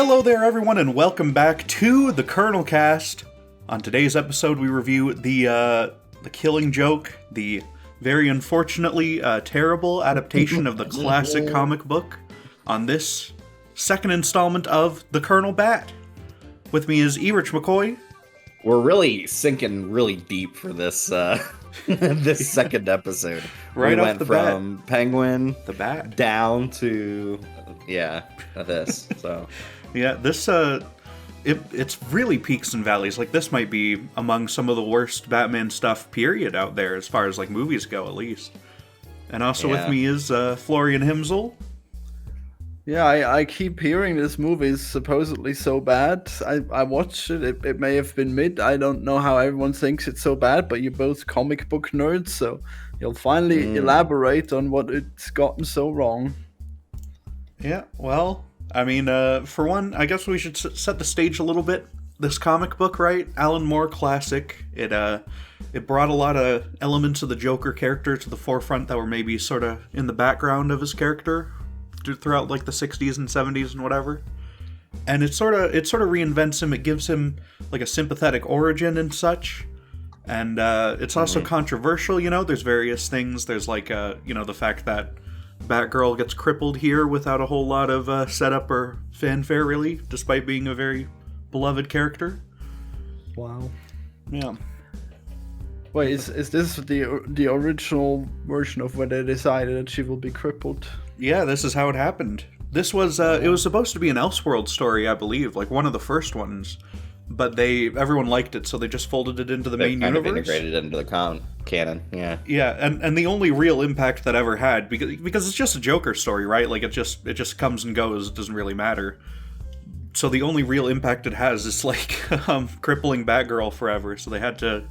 Hello there, everyone, and welcome back to the Colonelcast. On today's episode, we review the Killing Joke, the very unfortunately terrible adaptation of the classic comic book. On this second installment of the COLONELBAT, with me is Erich McCoy. We're really sinking really deep for this this second episode. Right we off went the from bat. Penguin, The Bat, down to this. So yeah, this it's really peaks and valleys. Like, this might be among some of the worst Batman stuff period out there, as far as like movies go, at least. And also with me is Florian Himzel. Yeah, I keep hearing this movie is supposedly so bad. I watched it. It may have been mid. I don't know how everyone thinks it's so bad, but you're both comic book nerds, so you'll finally elaborate on what it's gotten so wrong. Yeah, well, I mean, for one, I guess we should set the stage a little bit. This comic book, right? Alan Moore classic. It brought a lot of elements of the Joker character to the forefront that were maybe sort of in the background of his character throughout like the 60s and 70s and whatever. And it sort of reinvents him. It gives him like a sympathetic origin and such. And it's also controversial, you know. There's various things. There's like the fact that Batgirl gets crippled here without a whole lot of setup or fanfare, really, despite being a very beloved character. Wow. Yeah. Wait, is this the original version of where they decided that she will be crippled? Yeah, this is how it happened. This was it was supposed to be an Elseworld story, I believe, like one of the first ones, but everyone liked it, so they just folded it into the main universe. Integrated it into the canon. Yeah. Yeah, and the only real impact that ever had, because it's just a Joker story, right? Like it just comes and goes. It doesn't really matter. So the only real impact it has is like crippling Batgirl forever. So they had to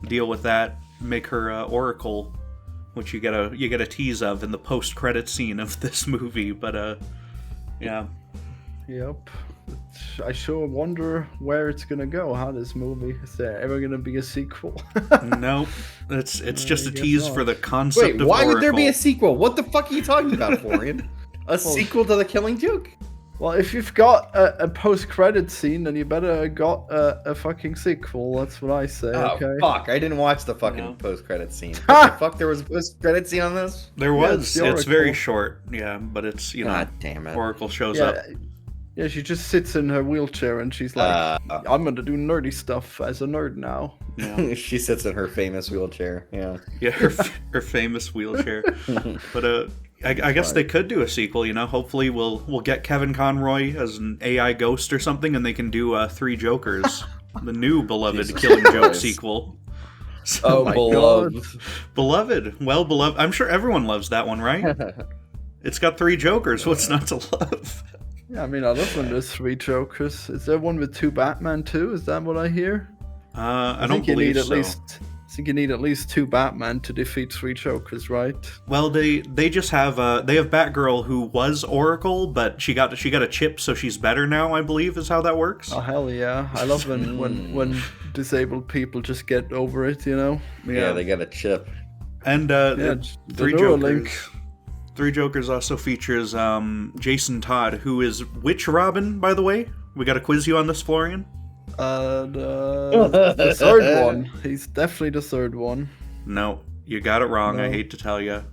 deal with that, make her Oracle, which you get a tease of in the post-credit scene of this movie. But yeah. Yep. I sure wonder where it's gonna go. How this movie, is there ever gonna be a sequel? Nope. It's just a tease for the concept of why Oracle. would there be a sequel? What the fuck are you talking about, Florian? A sequel to the Killing Joke? Well, if you've got a post-credit scene, then you better got a fucking sequel. That's what I say. Oh, okay. fuck! I didn't watch the fucking post-credit scene. What the fuck? There was a post-credit scene on this? There was. Yeah, it's very short. Yeah, but it's God damn it. Oracle shows up. Yeah, she just sits in her wheelchair and she's like, I'm gonna do nerdy stuff as a nerd now. Yeah. She sits in her famous wheelchair. Yeah. Yeah, her famous wheelchair. But I guess they could do a sequel, you know. Hopefully we'll get Kevin Conroy as an AI ghost or something, and they can do Three Jokers, the new beloved Killing Joke sequel. So, beloved. Beloved. Well beloved. I'm sure everyone loves that one, right? It's got three Jokers. What's not to love? Yeah, I mean, I love when there's three Jokers. Is there one with two Batman too? Is that what I hear? I don't believe so. I think you need at least two Batman to defeat three Jokers, right? Well, they just have they have Batgirl, who was Oracle, but she got a chip, so she's better now, I believe, is how that works. Oh hell yeah! I love when disabled people just get over it, you know. Yeah, they got a chip. And Three Jokers. Three Jokers also features Jason Todd, who is which Robin, by the way? We got to quiz you on this, Florian. The third one. He's definitely the third one. No, you got it wrong. No. I hate to tell you.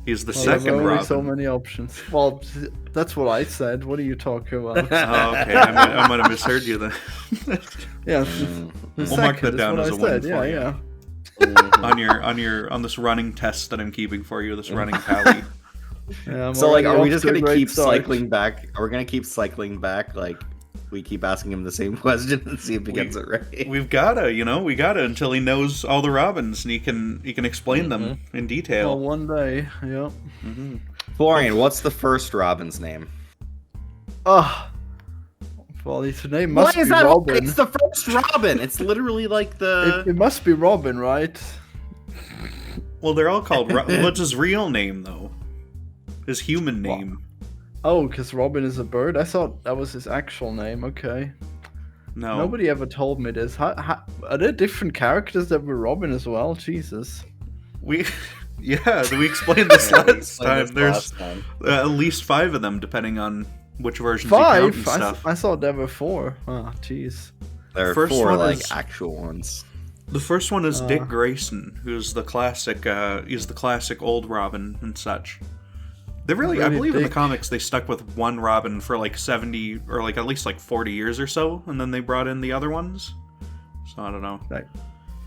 He's the second there's only Robin. So many options. Well, that's what I said. What are you talking about? Oh, okay. I might have misheard you then. Yeah. We'll mark that down as a win for you. Yeah. on this running test that I'm keeping for you. This running tally. Yeah, so like, are we just gonna keep cycling back? Are we gonna keep cycling back? Like, we keep asking him the same question and see if he gets it right. We've gotta, until he knows all the Robins and he can explain them in detail. Well, one day, yeah. Florian, what's the first Robin's name? Well, his name must be Robin. It's the first Robin. It's literally like the. It must be Robin, right? Well, they're all called. What's his real name though? His human name. Oh, because Robin is a bird? I thought that was his actual name. Okay. No. Nobody ever told me this. Are there different characters that were Robin as well? Jesus. We explained this last time. There's at least 5 of them, depending on which versions you count and 5? stuff. I thought there were 4. Oh, jeez. There are First 4 one like is- actual ones. The first one is Dick Grayson, who's the classic. He's the classic old Robin and such. They really, I believe in the comics, they stuck with one Robin for like 70 or like at least like 40 years or so, and then they brought in the other ones. So I don't know.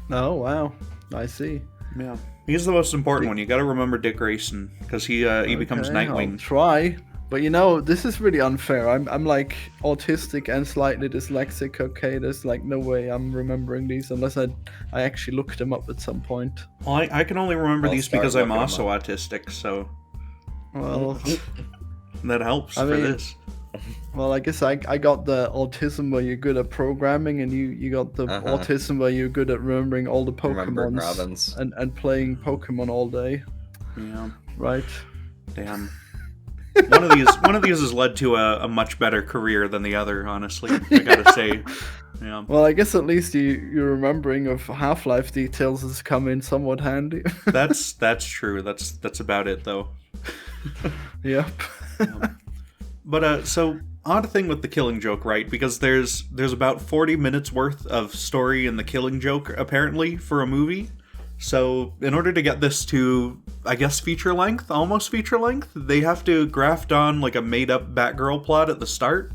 Oh wow, I see. Yeah, he's the most important one. You got to remember Dick Grayson because he becomes Nightwing. I'll try. But this is really unfair. I'm like autistic and slightly dyslexic. Okay, there's like no way I'm remembering these unless I actually looked them up at some point. Well, I can only remember I'll these start because I'm looking also them autistic, so Well, that helps I for mean, this. well, I guess I got the autism where you're good at programming, and you got the autism where you're good at remembering all the Remembering Pokemons Robins. and playing Pokemon all day. Yeah, Right. damn. One of these has led to a much better career than the other. Honestly, I gotta say. Yeah. Well, I guess at least your remembering of Half-Life details has come in somewhat handy. That's true. That's about it though. Yep. But so odd thing with the Killing Joke, right? Because there's about 40 minutes worth of story in the Killing Joke apparently for a movie. So in order to get this to, I guess, feature length, almost feature length, they have to graft on like a made up Batgirl plot at the start.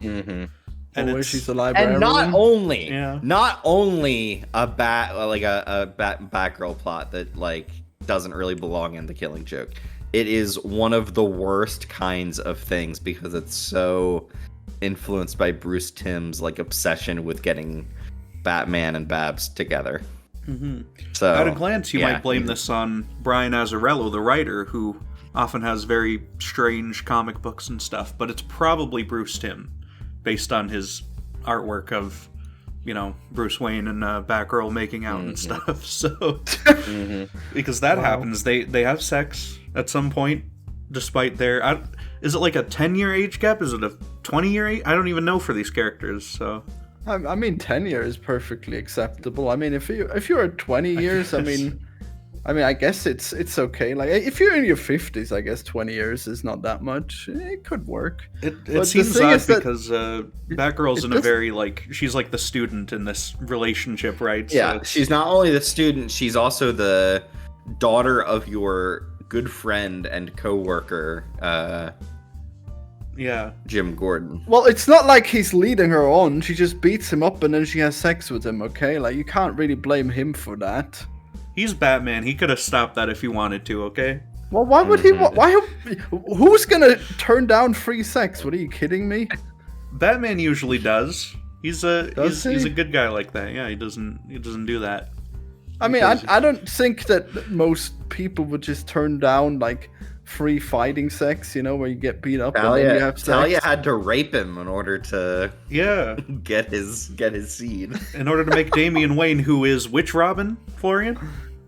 Mm-hmm. And Where it's, she's a librarian. And not only a Batgirl plot that like doesn't really belong in the Killing Joke. It is one of the worst kinds of things because it's so influenced by Bruce Timm's like obsession with getting Batman and Babs together. Mm-hmm. So at a glance, you might blame this on Brian Azzarello, the writer, who often has very strange comic books and stuff, but it's probably Bruce Timm, based on his artwork of, Bruce Wayne and Batgirl making out and stuff. So, because that happens, they have sex at some point, despite their... is it like a 10-year age gap? Is it a 20-year age? I don't even know for these characters, so... I mean, 10 years is perfectly acceptable. I mean, if you're at 20 years, I mean, I guess it's okay. Like, if you're in your 50s, I guess 20 years is not that much. It could work. It seems odd because Batgirl's in a very, like, she's like the student in this relationship, right? Yeah, so she's not only the student, she's also the daughter of your good friend and co-worker, Jim Gordon. Well, it's not like he's leading her on. She just beats him up and then she has sex with him, okay? Like, you can't really blame him for that. He's Batman. He could have stopped that if he wanted to, okay? Well, why would he? Who's gonna turn down free sex? What, are you kidding me? Batman usually does. He's a good guy like that. Yeah, he doesn't do that. I mean, I don't think that most people would just turn down like free fighting sex, where you get beat up and then you have sex. Talia had to rape him in order to get his seed. In order to make Damian Wayne, who is which Robin, Florian?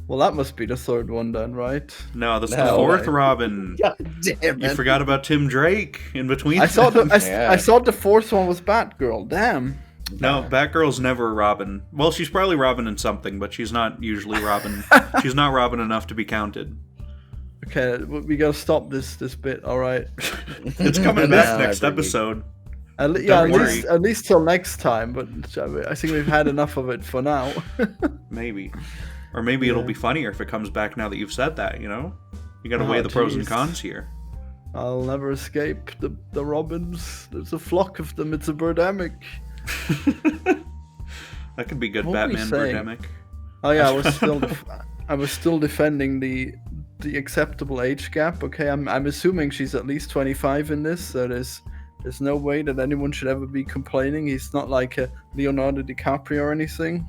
Well, that must be the third one then, right? No, that's the fourth Robin. God damn it. You forgot about Tim Drake in between. I thought the fourth one was Batgirl. Damn. No, Batgirl's never Robin. Well, she's probably Robin in something, but she's not usually Robin. She's not Robin enough to be counted. Okay, we gotta stop this bit. All right. It's coming back next episode. At least till next time. But I think we've had enough of it for now. Maybe. Or maybe it'll be funnier if it comes back now that you've said that, You gotta weigh the pros and cons here. I'll never escape the Robins. There's a flock of them. It's a birdemic. That could be good, What Batman birdemic. Oh yeah, I was still defending the acceptable age gap. Okay, I'm assuming she's at least 25 in this, so there's no way that anyone should ever be complaining. He's not like a Leonardo DiCaprio or anything.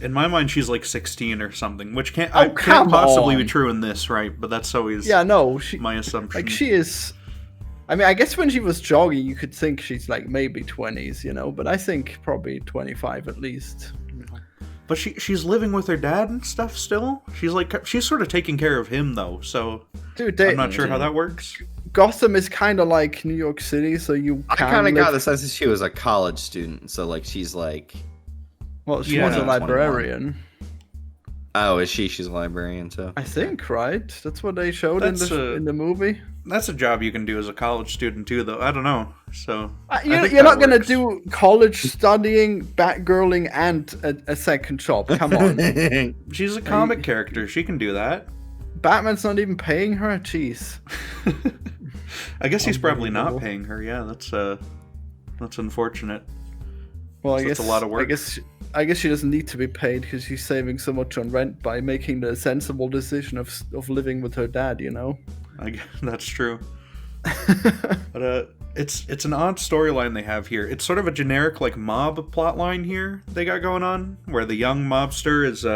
In my mind, she's like 16 or something, which can't possibly be true in this, right? But that's always my assumption. Like, she is... I mean, I guess when she was jogging, you could think she's like maybe 20s, but I think probably 25 at least. But she's living with her dad and stuff still? She's sort of taking care of him, though, so... Dude, I'm not sure how that works. Gotham is kind of like New York City, so I kind of got the sense that she was a college student, so like she's like... Well, she was a librarian. Oh, is she? She's a librarian, so. I think, right? That's what they showed in the movie. That's a job you can do as a college student too, though. I don't know. So you're not gonna do college studying, Batgirling, and a second job. Come on. She's a comic character. She can do that. Batman's not even paying her. Jeez. I guess he's probably not paying her. Yeah, that's unfortunate. Well, I guess that's a lot of work. I guess she doesn't need to be paid because she's saving so much on rent by making the sensible decision of living with her dad. You know. I guess that's true. But it's an odd storyline they have here. It's sort of a generic like mob plot line here they got going on, where the young mobster is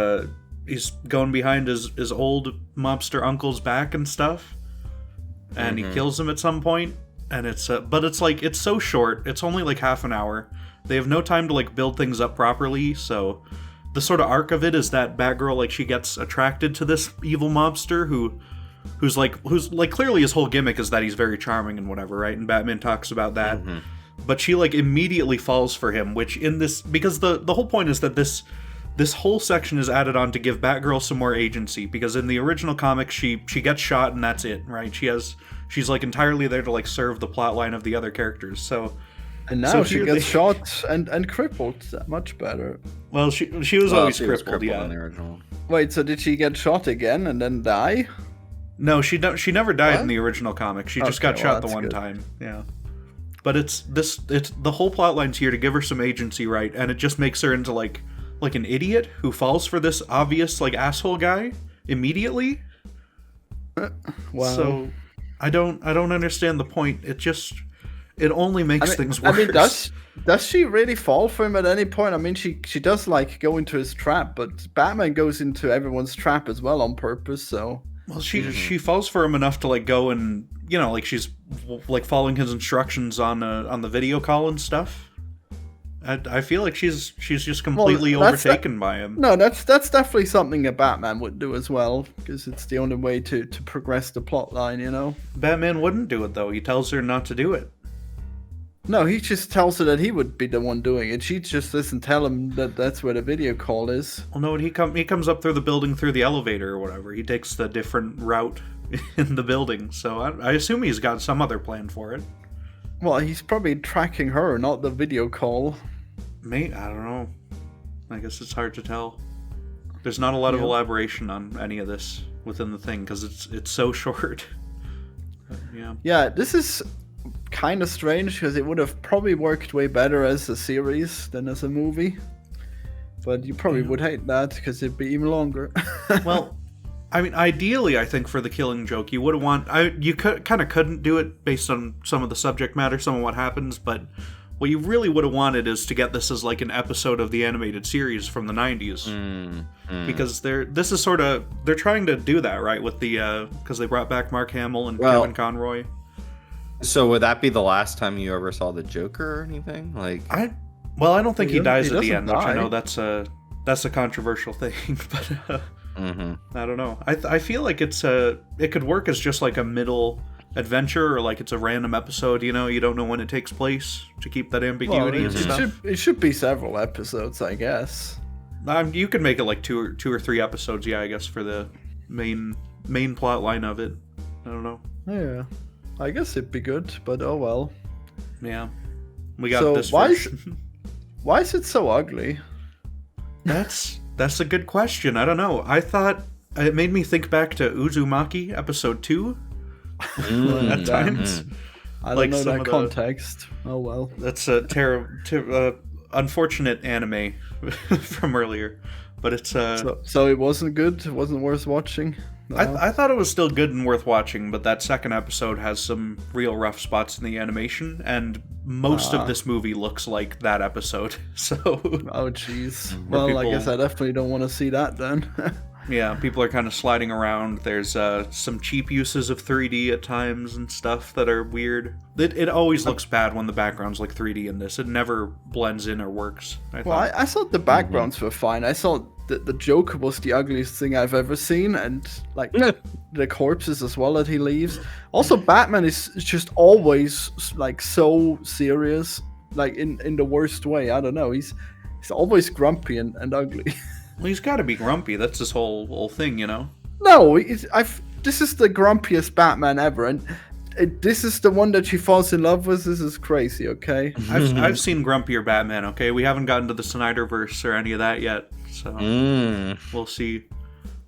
he's going behind his old mobster uncle's back and stuff, and he kills him at some point. And it's but it's like it's so short. It's only like half an hour. They have no time to like build things up properly. So the sort of arc of it is that Batgirl like she gets attracted to this evil mobster who's like clearly his whole gimmick is that he's very charming and whatever, right? And Batman talks about that. But she like immediately falls for him, which in this, because the whole point is that this whole section is added on to give Batgirl some more agency, because in the original comic she gets shot and that's it, right? She's like entirely there to like serve the plot line of the other characters. So and now she gets shot and crippled. Much better. Well, she was always crippled, yeah. In the original. Wait, so did she get shot again and then die? No, she never died in the original comic. She just got shot the one time. Yeah. But it's the whole plot line's here to give her some agency, right? And it just makes her into like an idiot who falls for this obvious like asshole guy immediately. Wow. So I don't understand the point. It only makes things worse. I mean, does she really fall for him at any point? I mean, she does like go into his trap, but Batman goes into everyone's trap as well on purpose. So well, she falls for him enough to like go and like she's like following his instructions on the video call and stuff. I feel like she's just completely overtaken by him. No, that's definitely something a Batman would do as well, because it's the only way to progress the plot line, you know? Batman wouldn't do it, though. He tells her not to do it. No, he just tells her that he would be the one doing it. She just doesn't tell him that that's where the video call is. Well, no, he comes up through the building through the elevator or whatever. He takes the different route in the building, so I assume he's got some other plan for it. Well, he's probably tracking her, not the video call. Mate, I don't know. I guess it's hard to tell. There's not a lot of elaboration on any of this within the thing because it's so short. But, yeah. Yeah, this is kind of strange because it would have probably worked way better as a series than as a movie. But you probably would hate that because it'd be even longer. Well, I mean, ideally, I think for the Killing Joke, you would have kind of couldn't do it based on some of the subject matter, some of what happens, but what you really would have wanted is to get this as like an episode of the animated series from the 90s. Because they're trying to do that, right, with the because they brought back Mark Hamill and Kevin Conroy. So would that be the last time you ever saw the Joker or anything? Like I don't think he dies at the end, which I know that's a controversial thing, but I don't know. I feel like it could work as just like a middle adventure, or like it's a random episode, you don't know when it takes place, to keep that ambiguity and stuff. It should be several episodes, I guess. You could make it like two or three episodes, I guess, for the main plot line of it. I don't know. Yeah, I guess it'd be good, but oh well. Yeah, we got this. Why is it so ugly? That's a good question. I don't know. I thought it made me think back to Uzumaki episode 2. At times. I don't know that context. Oh well. That's a unfortunate anime from earlier. But it's so it wasn't good? It wasn't worth watching? No. I thought it was still good and worth watching, but that second episode has some real rough spots in the animation, and most of this movie looks like that episode. So oh jeez. Well, I guess I definitely don't want to see that then. Yeah, people are kind of sliding around. There's some cheap uses of 3D at times and stuff that are weird. It always looks bad when the background's like 3D in this. It never blends in or works. I thought the backgrounds were fine. I thought that the Joker was the ugliest thing I've ever seen, and like the corpses as well that he leaves. Also, Batman is just always like so serious, like in the worst way. I don't know. He's always grumpy and ugly. Well, he's got to be grumpy. That's his whole thing, you know. No, this is the grumpiest Batman ever, and this is the one that she falls in love with. This is crazy, okay? I've seen grumpier Batman, okay? We haven't gotten to the Snyderverse or any of that yet, so we'll see.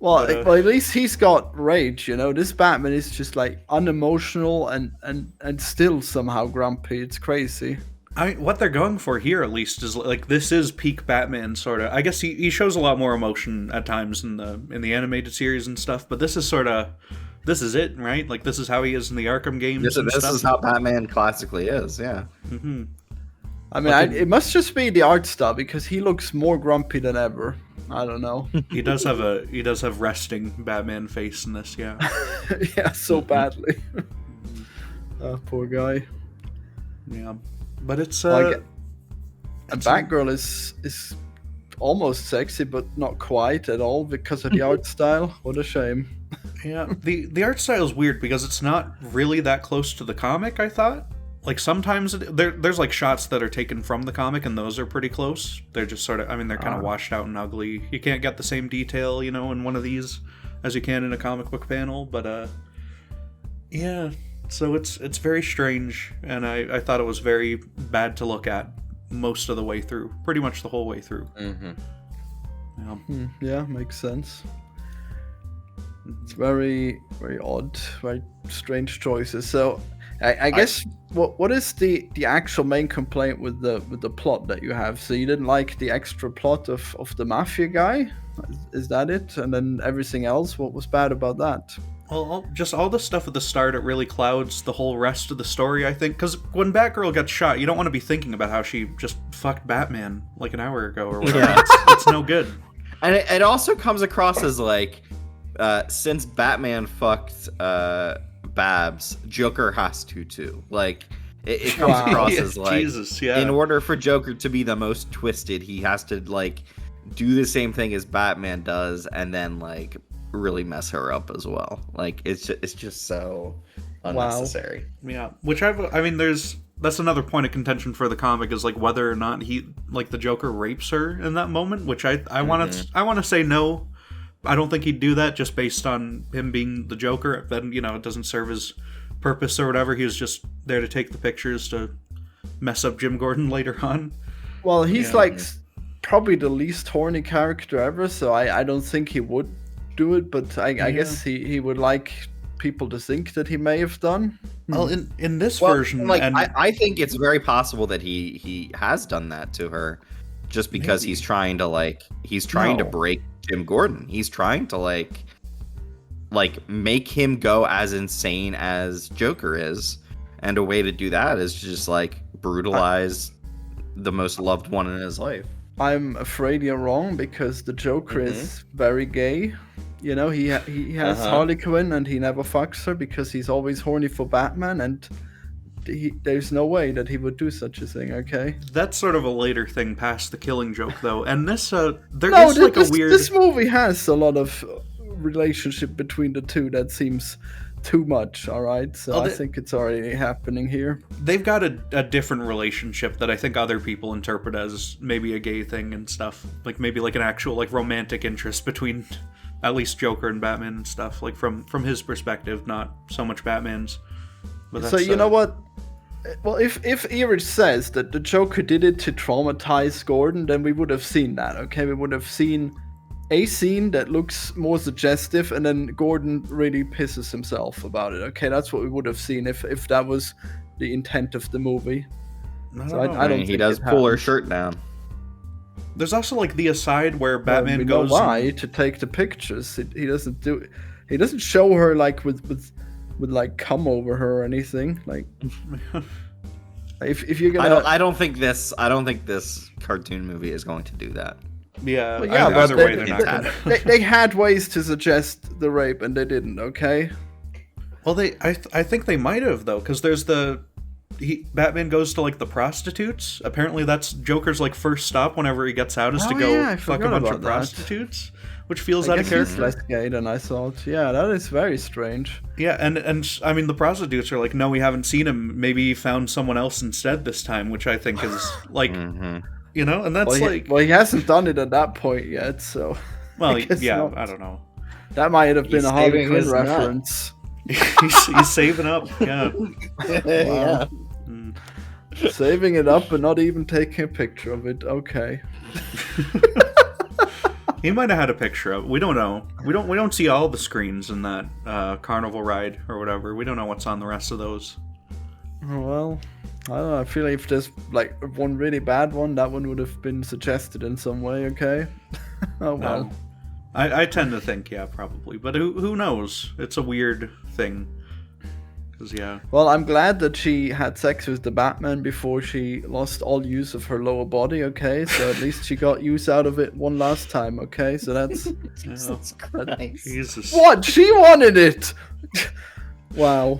Well, well, at least he's got rage, you know? This Batman is just, like, unemotional and still somehow grumpy. It's crazy. What they're going for here, at least, is like this is peak Batman, sort of. I guess he shows a lot more emotion at times in the animated series and stuff, but this is sort of this is it, right? Like this is how he is in the Arkham games. This is how Batman classically is, yeah. Mm-hmm. I mean, it must just be the art style because he looks more grumpy than ever. I don't know. He does have resting Batman face in this, yeah. Yeah, so badly. Poor guy. Yeah. But it's and Batgirl is almost sexy, but not quite at all because of the art style. What a shame. Yeah, the art style is weird because it's not really that close to the comic. I thought, like sometimes there's like shots that are taken from the comic, and those are pretty close. They're just sort of, I mean, they're kind of washed out and ugly. You can't get the same detail, you know, in one of these as you can in a comic book panel. But yeah. So it's very strange, and I thought it was very bad to look at most of the way through, pretty much the whole way through. Mm-hmm. Yeah, makes sense. It's very, very odd, very strange choices. So, I guess what is the actual main complaint with the plot that you have? So you didn't like the extra plot of the mafia guy? Is that it? And then everything else, what was bad about that? Well, just all the stuff at the start, it really clouds the whole rest of the story, I think. Because when Batgirl gets shot, you don't want to be thinking about how she just fucked Batman like an hour ago or whatever. Yeah. It's no good. And it also comes across as like, since Batman fucked Babs, Joker has to too. Like, it comes across as like, Jesus, yeah. In order for Joker to be the most twisted, he has to like do the same thing as Batman does, and then like really mess her up as well. Like it's just so unnecessary. Wow. Yeah, which that's another point of contention for the comic is like whether or not the Joker rapes her in that moment, which I want to say no. I don't think he'd do that just based on him being the Joker. Then, you know, it doesn't serve his purpose or whatever. He was just there to take the pictures to mess up Jim Gordon later on. Well, he's like probably the least horny character ever, so I don't think he would do it, but I guess he would like people to think that he may have done. Well, in this version, like I think it's very possible that he has done that to her, just because he's trying to break Jim Gordon. He's trying to like make him go as insane as Joker is, and a way to do that is just like brutalize the most loved one in his life. I'm afraid you're wrong because the Joker is very gay. You know, he has Harley Quinn and he never fucks her because he's always horny for Batman, and there's no way that he would do such a thing, okay? That's sort of a later thing past the Killing Joke, though. And this, a weird... This movie has a lot of relationship between the two that seems too much, alright? So I think it's already happening here. They've got a different relationship that I think other people interpret as maybe a gay thing and stuff. Like maybe like an actual like romantic interest between at least Joker and Batman and stuff. Like from his perspective, not so much Batman's. But so you know what? Well, if Erich says that the Joker did it to traumatize Gordon, then we would have seen that, okay? We would have seen a scene that looks more suggestive, and then Gordon really pisses himself about it, okay? That's what we would have seen if that was the intent of the movie. I don't think he does pull her shirt down. There's also like the aside where Batman goes. Why to take the pictures? He doesn't do. He doesn't show her like with like come over her or anything. Like if you're gonna, I don't think this cartoon movie is going to do that. Yeah, well, yeah, either way, they're not gonna. They had ways to suggest the rape and they didn't. Okay. Well, I think they might have though, because there's Batman goes to like the prostitutes. Apparently, that's Joker's like first stop whenever he gets out is to go fuck a bunch of prostitutes, which feels out of character. He's less gay than I thought. Yeah, that is very strange. Yeah, and I mean the prostitutes are like, no, we haven't seen him. Maybe he found someone else instead this time, which I think is like You know, and that's he hasn't done it at that point yet, so. Well, I guess yeah, not. I don't know. That might have been He's a Harley saving Quinn his nut. reference. he's saving up. Yeah. Yeah. Mm. Saving it up and not even taking a picture of it. Okay. He might have had a picture of it. We don't know. We don't see all the screens in that carnival ride or whatever. We don't know what's on the rest of those. Well, I don't know. I feel like if there's like one really bad one, that one would have been suggested in some way. Okay. Oh well. I tend to think, yeah, probably. But who knows? It's a weird thing. 'Cause, yeah. Well, I'm glad that she had sex with the Batman before she lost all use of her lower body, okay? So at least she got use out of it one last time, okay? So that's... Jesus Christ. Jesus. What? She wanted it! Wow.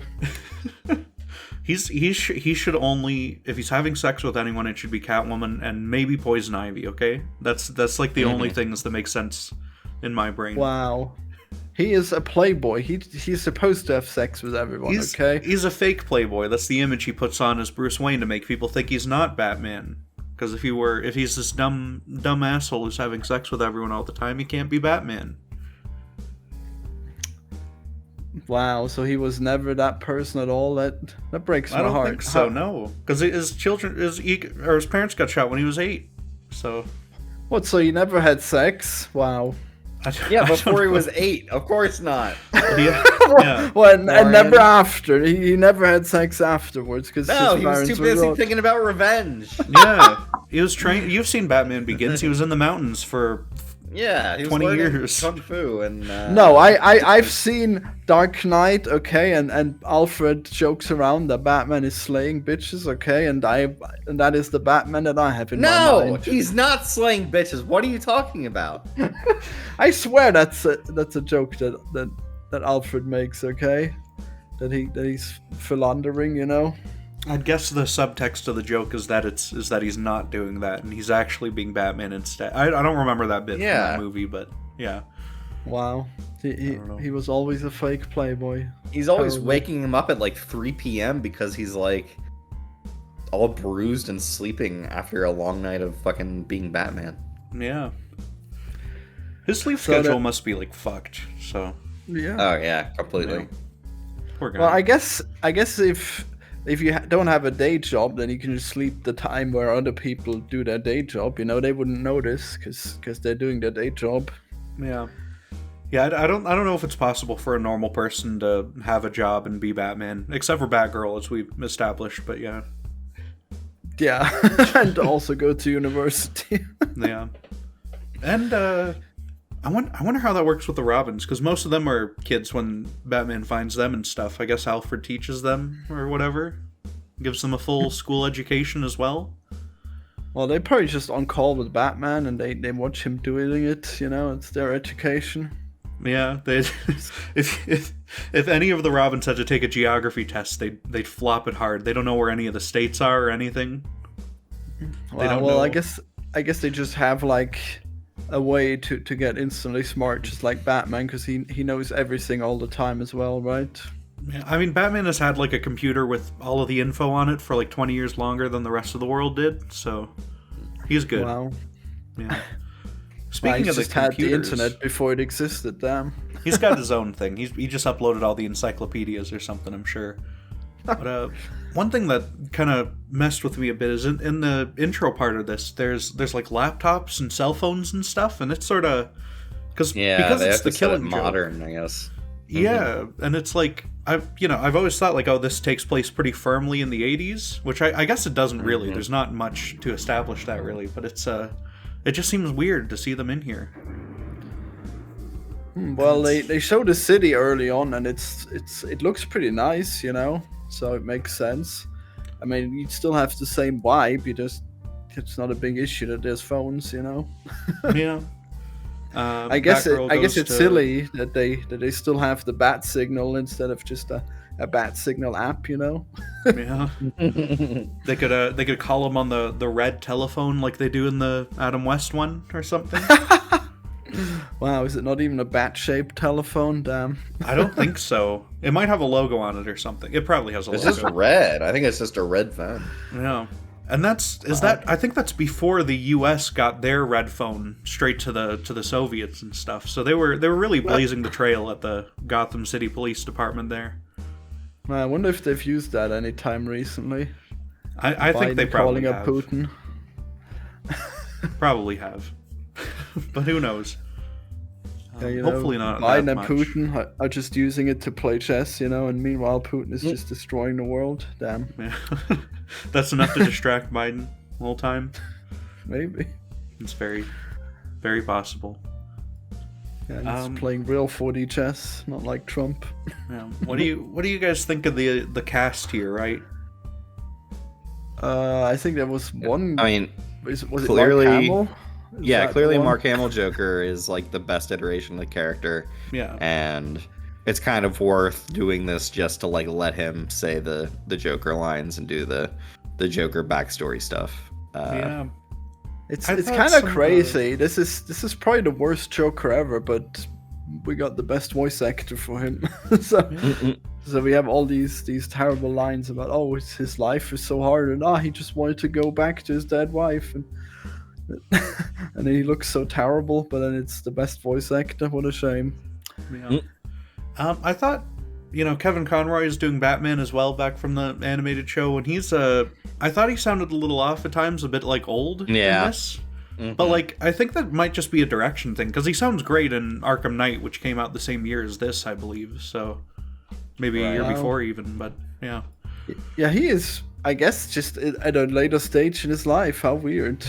He should only, if he's having sex with anyone, it should be Catwoman and maybe Poison Ivy, okay? That's like the only things that make sense in my brain. Wow. He is a playboy. He's supposed to have sex with everyone, okay? He's a fake playboy. That's the image he puts on as Bruce Wayne to make people think he's not Batman. Because if he's this dumb asshole who's having sex with everyone all the time, he can't be Batman. Wow, so he was never that person at all? That breaks my heart. I don't think so, no. Because his parents got shot when he was 8. So... What, so he never had sex? Wow. Yeah, before he was 8. Of course not. Yeah. Well, and never after. He never had sex afterwards because No, he was too busy thinking about revenge. Yeah, he was trained. You've seen Batman Begins. He was in the mountains for Yeah, he was 20 learning years. Kung Fu and... No, I've seen Dark Knight, okay, and Alfred jokes around that Batman is slaying bitches, okay, and that is the Batman that I have in my No, mind. he's not slaying bitches. What are you talking about? I swear that's a joke that Alfred makes, okay, that he's philandering, you know. I'd guess the subtext of the joke is that he's not doing that and he's actually being Batman instead. I don't remember that bit from that movie, but yeah. Wow, he was always a fake playboy. He's always waking him up at like 3 p.m. because he's like all bruised and sleeping after a long night of fucking being Batman. Yeah. His sleep schedule must be like fucked. So. Yeah. Oh yeah, completely. Yeah. Poor guy. Well, I guess if you don't have a day job, then you can just sleep the time where other people do their day job. You know, they wouldn't notice because they're doing their day job. Yeah. Yeah, I don't know if it's possible for a normal person to have a job and be Batman, except for Batgirl, as we've established. But yeah. Yeah, and also go to university. Yeah. And I wonder how that works with the Robins, because most of them are kids when Batman finds them and stuff. I guess Alfred teaches them or whatever. Gives them a full school education as well. Well, they're probably just on call with Batman and they watch him doing it, you know, it's their education. Yeah, if any of the Robins had to take a geography test, they'd flop it hard. They don't know where any of the states are or anything. Well, I guess they just have like a way to get instantly smart, just like Batman, because he knows everything all the time as well, right? Yeah, I mean, Batman has had like a computer with all of the info on it for like 20 years longer than the rest of the world did, so he's good. Wow. Yeah. Speaking of the computers, had the internet before it existed. Damn. He's got his own thing. He just uploaded all the encyclopedias or something, I'm sure. But one thing that kind of messed with me a bit is in the intro part of this, there's like laptops and cell phones and stuff, and it's sort of because it's the Killing Joke. Modern, I guess. Yeah, and it's like I've always thought like, oh, this takes place pretty firmly in the 80s, which I guess it doesn't really. There's not much to establish that really, but it just seems weird to see them in here. Well, they show the city early on, and it looks pretty nice, you know, so it makes sense. I mean, you still have the same vibe. It's not a big issue that there's phones, you know. Yeah. I guess it's silly that they still have the bat signal instead of just a bat signal app, you know. Yeah. They could call him on the red telephone like they do in the Adam West one or something. Wow, is it not even a bat-shaped telephone? Damn. I don't think so. It might have a logo on it or something. It probably has a logo. It's just red. I think it's just a red phone. Yeah. And I think that's before the U.S. got their red phone straight to the Soviets and stuff. So they were really blazing the trail at the Gotham City Police Department there. I wonder if they've used that any time recently. I think they probably calling have. up Putin. Probably have. But who knows? Yeah, hopefully not Biden that and much. Putin are just using it to play chess, and meanwhile Putin is just destroying the world. Damn. Yeah. That's enough to distract Biden the whole time. Maybe. It's very, very possible. Yeah, he's playing real 4D chess, not like Trump. Yeah. What do you guys think of the cast here, right? I think there was one. I mean, was clearly, it Mark Hamill? Yeah, clearly Mark Hamill Joker is like the best iteration of the character. Yeah. And it's kind of worth doing this just to like let him say the Joker lines and do the Joker backstory stuff. Yeah. It's I thought kind of some, crazy. This is probably the worst Joker ever, but we got the best voice actor for him. So we have all these terrible lines about his life is so hard and he just wanted to go back to his dead wife and he looks so terrible, but then it's the best voice actor. What a shame. Yeah. I thought, Kevin Conroy is doing Batman as well back from the animated show, and he's I thought he sounded a little off at times, a bit like old in this. Mm-hmm. But like I think that might just be a direction thing, because he sounds great in Arkham Knight, which came out the same year as this, I believe. So maybe a year before even, but yeah. Yeah, he is, I guess, just at a later stage in his life. How weird.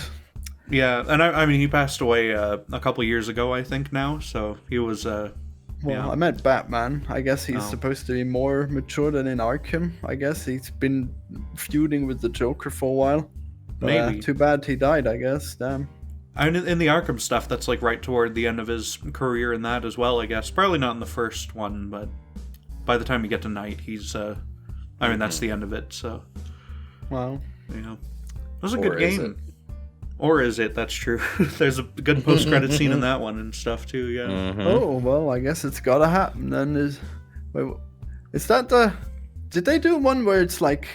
Yeah, and I mean, he passed away a couple years ago, I think now, so he was... I meant Batman. I guess he's supposed to be more mature than in Arkham. I guess he's been feuding with the Joker for a while. But, maybe. Too bad he died, I guess. Damn. I mean, in the Arkham stuff, that's like right toward the end of his career in that as well, I guess. Probably not in the first one, but by the time you get to Knight, he's... that's the end of it, so... Wow. Yeah. It was a good game. Or is it? That's true. There's a good post-credit scene in that one and stuff too. Yeah. Mm-hmm. Oh well, I guess it's gotta happen. Then is that the? Did they do one where it's like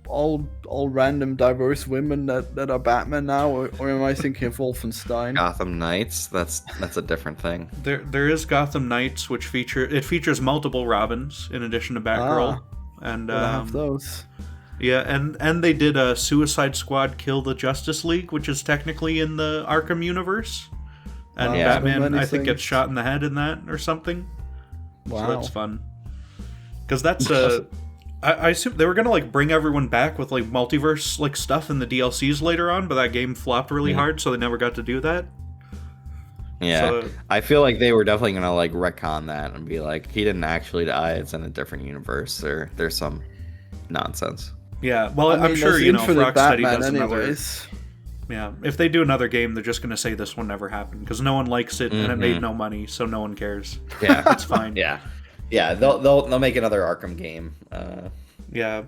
all random diverse women that are Batman now, or am I thinking of Wolfenstein? Gotham Knights. That's a different thing. There is Gotham Knights, which features multiple Robins in addition to Batgirl, and I have those. Yeah, and they did a Suicide Squad Kill the Justice League, which is technically in the Arkham universe. And Batman, I think, gets shot in the head in that or something. Wow. So that's fun. Because that's I assume they were gonna like bring everyone back with like multiverse like stuff in the DLCs later on, but that game flopped really hard, so they never got to do that. Yeah, so, I feel like they were definitely gonna like retcon that and be like, he didn't actually die; it's in a different universe. There's some nonsense. Yeah, well, I'm sure if Rocksteady does anyways. Yeah, if they do another game, they're just gonna say this one never happened because no one likes it and it made no money, so no one cares. Yeah, it's fine. Yeah, they'll make another Arkham game. Yeah,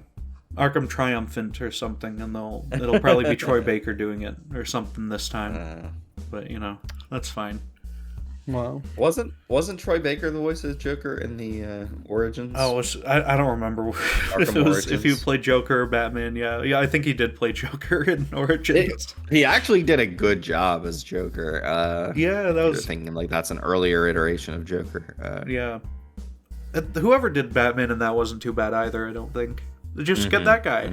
Arkham Triumphant or something, and it'll probably be Troy Baker doing it or something this time. But that's fine. Wow. Wasn't Troy Baker the voice of Joker in the Origins? Oh, I don't remember if he played Joker or Batman. Yeah, I think he did play Joker in Origins. He actually did a good job as Joker. Yeah, that was thinking like that's an earlier iteration of Joker. Yeah, whoever did Batman in that wasn't too bad either. I don't think. Just get that guy.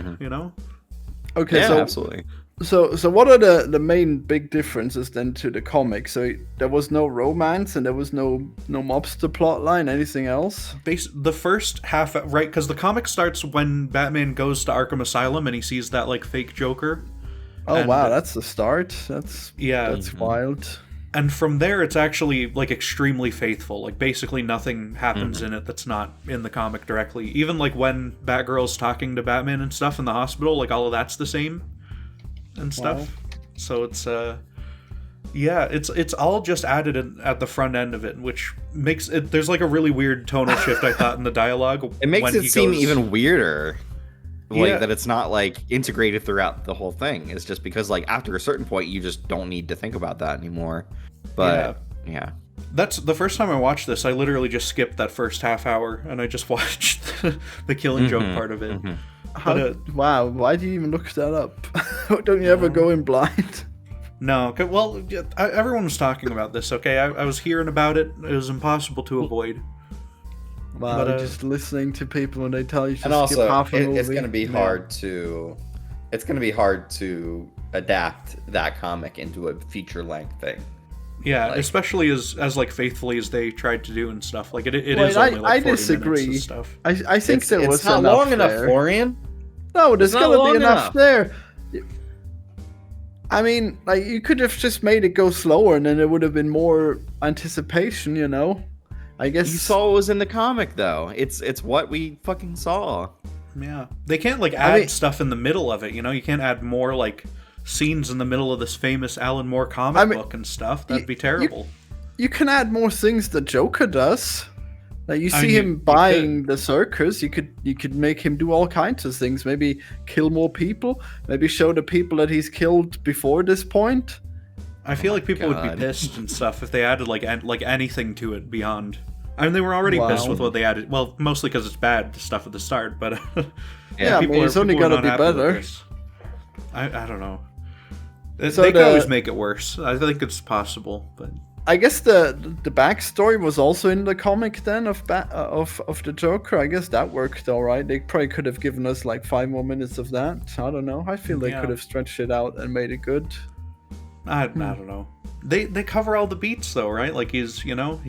Okay, yeah, so absolutely. So what are the main big differences then to the comic? So there was no romance and there was no mobster plotline, anything else? The first half, right, because the comic starts when Batman goes to Arkham Asylum and he sees that like fake Joker. Oh wow, that's the start. That's Mm-hmm. wild. And from there it's actually like extremely faithful. Like basically nothing happens in it that's not in the comic directly. Even like when Batgirl's talking to Batman and stuff in the hospital, like all of that's the same. And stuff. Wow. So it's it's all just added at the front end of it, which makes it there's like a really weird tonal shift I thought in the dialogue. It makes it seem even weirder. Like that it's not like integrated throughout the whole thing. It's just because like after a certain point you just don't need to think about that anymore. But yeah. That's the first time I watched this, I literally just skipped that first half hour and I just watched the Killing Joke part of it. Wow, why do you even look that up? Don't you ever go in blind? No, well, everyone was talking about this, okay? I was hearing about it. It was impossible to avoid. Wow, just listening to people when they tell you to And skip also, half a movie. it's going to be hard to... It's going to be hard to adapt that comic into a feature-length thing. Yeah, Like, especially as like faithfully as they tried to do and stuff. Like it is only like 40 disagree. minutes and stuff. I think there was it's not enough long enough, there. Florian. No, there's It's not gotta long be enough enough. there. I mean, like, you could have just made it go slower and then there would have been more anticipation, you know? I guess... You saw what was in the comic, though. It's what we fucking saw. Yeah, they can't like add stuff in the middle of it. You know, you can't add more like scenes in the middle of this famous Alan Moore comic book and stuff. That'd be terrible. You can add more things the Joker does. Like, you see him buying the circus, you could make him do all kinds of things. Maybe kill more people. Maybe show the people that he's killed before this point. I feel like people would be pissed and stuff if they added like anything to it beyond. I mean, they were already pissed with what they added. Well, mostly because it's bad stuff at the start, but yeah, I mean, it's only gonna be better. I don't know. They could always make it worse. I think it's possible, but I guess the backstory was also in the comic then of the Joker. I guess that worked all right. They probably could have given us like 5 more minutes of that. I don't know. I feel they could have stretched it out and made it good. I don't know. They cover all the beats though, right? Like he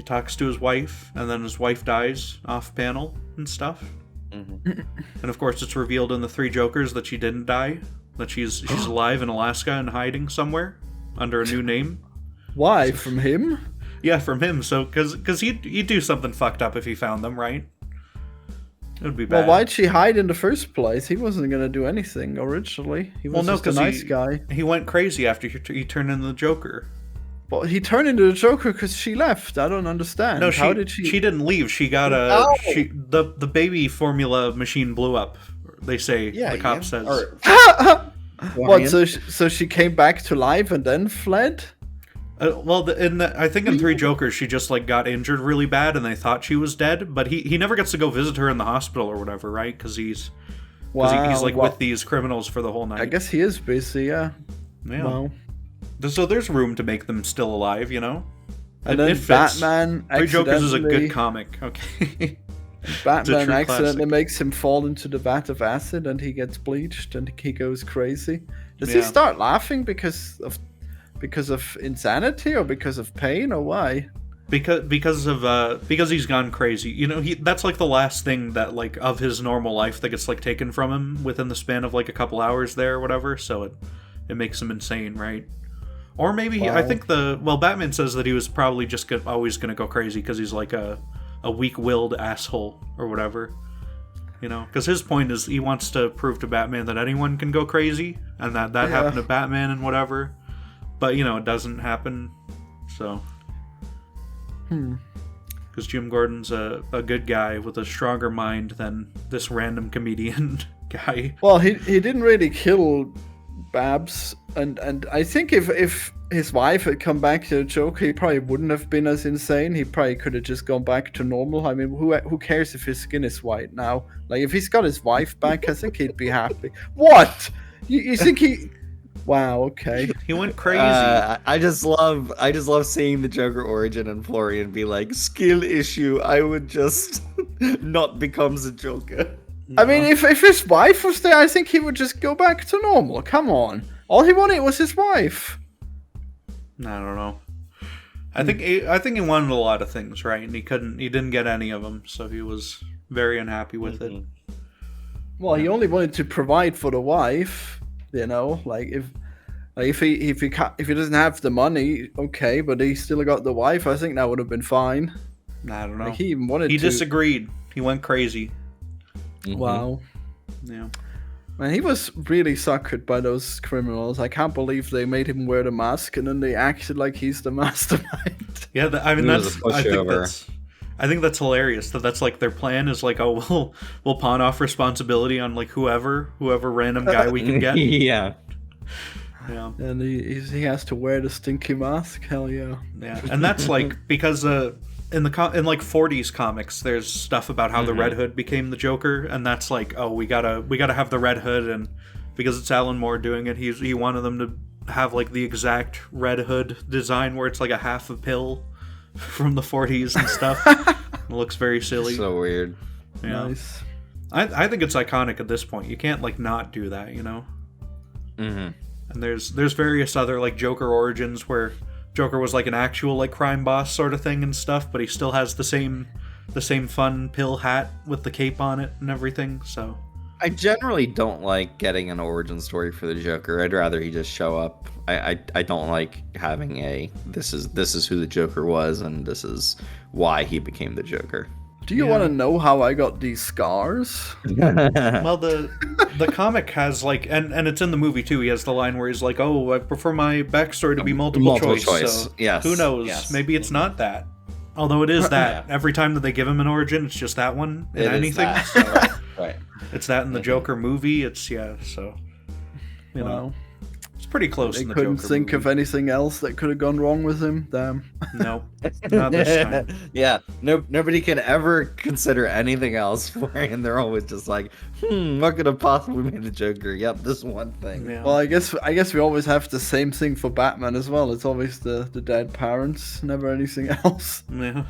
talks to his wife and then his wife dies off panel and stuff. Mm-hmm. And of course it's revealed in the 3 Jokers that she didn't die, that she's alive in Alaska and hiding somewhere under a new name. Why? From him? Yeah, from him. So, because he'd do something fucked up if he found them, right? It would be bad. Well, why'd she hide in the first place? He wasn't going to do anything originally. He was just a nice guy. He went crazy after he turned into the Joker. Well, he turned into the Joker because she left. I don't understand. No, How did she... She didn't leave. She got the baby formula machine blew up. They say. Yeah, the cop says. What? So she came back to life and then fled? Well, I think in 3 Jokers, she just like got injured really bad, and they thought she was dead. But he never gets to go visit her in the hospital or whatever, right? Because he's like with these criminals for the whole night. I guess he is busy, yeah. Wow. So there's room to make them still alive, you know. And then Batman. 3 Jokers is a good comic. Okay. Batman accidentally makes him fall into the vat of acid, and he gets bleached, and he goes crazy. Does he start laughing because of insanity or because of pain or why? Because he's gone crazy. You know, that's like the last thing that like of his normal life that gets like taken from him within the span of like a couple hours there or whatever. So it makes him insane, right? Or maybe I think Batman says that he was probably just always gonna go crazy because he's like a weak-willed asshole or whatever. You know, because his point is he wants to prove to Batman that anyone can go crazy and that happened to Batman and whatever. But, you know, it doesn't happen, so... Because Jim Gordon's a good guy with a stronger mind than this random comedian guy. Well, he didn't really kill Babs, and I think if his wife had come back to the Joker, he probably wouldn't have been as insane. He probably could have just gone back to normal. I mean, who cares if his skin is white now? Like, if he's got his wife back, I think he'd be happy. What? You think he... Wow, okay. He went crazy. I just love seeing the Joker origin and Florian be like, skill issue, I would just not become the Joker. I mean, if his wife was there, I think he would just go back to normal. Come on. All he wanted was his wife. I don't know. I think he wanted a lot of things, right? And he didn't get any of them, so he was very unhappy with it. Well, he only wanted to provide for the wife. You know, like if he doesn't have the money, okay, but he still got the wife. I think that would have been fine. I don't know. Like, he even wanted. He disagreed. He went crazy. Mm-hmm. Wow. Yeah. Man, he was really suckered by those criminals. I can't believe they made him wear the mask and then they acted like he's the mastermind. Yeah, I think that's hilarious. That's like their plan is like, oh, we'll pawn off responsibility on like whoever random guy we can get. Yeah. And he has to wear the stinky mask. Hell yeah. Yeah, and that's like because in like 40s comics, there's stuff about how the Red Hood became the Joker, and that's like, oh, we gotta have the Red Hood, and because it's Alan Moore doing it, he wanted them to have like the exact Red Hood design where it's like a half a pill from the 40s and stuff. It looks very silly. So weird. Yeah. Nice. I think it's iconic at this point. You can't like not do that, you know. Mm-hmm. And there's various other like Joker origins where Joker was like an actual like crime boss sort of thing and stuff, but he still has the same fun pill hat with the cape on it and everything. So I generally don't like getting an origin story for the Joker. I'd rather he just show up. I don't like having this is who the Joker was and this is why he became the Joker. Do you want to know how I got these scars? well, the comic has like, and it's in the movie too. He has the line where he's like, "Oh, I prefer my backstory to be multiple choice." So yes. Who knows? Yes. Maybe it's not that. Although it is that. Every time that they give him an origin, it's just that one in anything. So right. It's that in the Joker movie. It's so you know. It's pretty close. They in the couldn't Joker think movie. of anything else that could have gone wrong with him. Damn. No, not this time. Yeah, nobody can ever consider anything else for him. They're always just like, what could have possibly made the Joker? Yep, this one thing. Yeah. Well, I guess we always have the same thing for Batman as well. It's always the dead parents, never anything else. Yeah.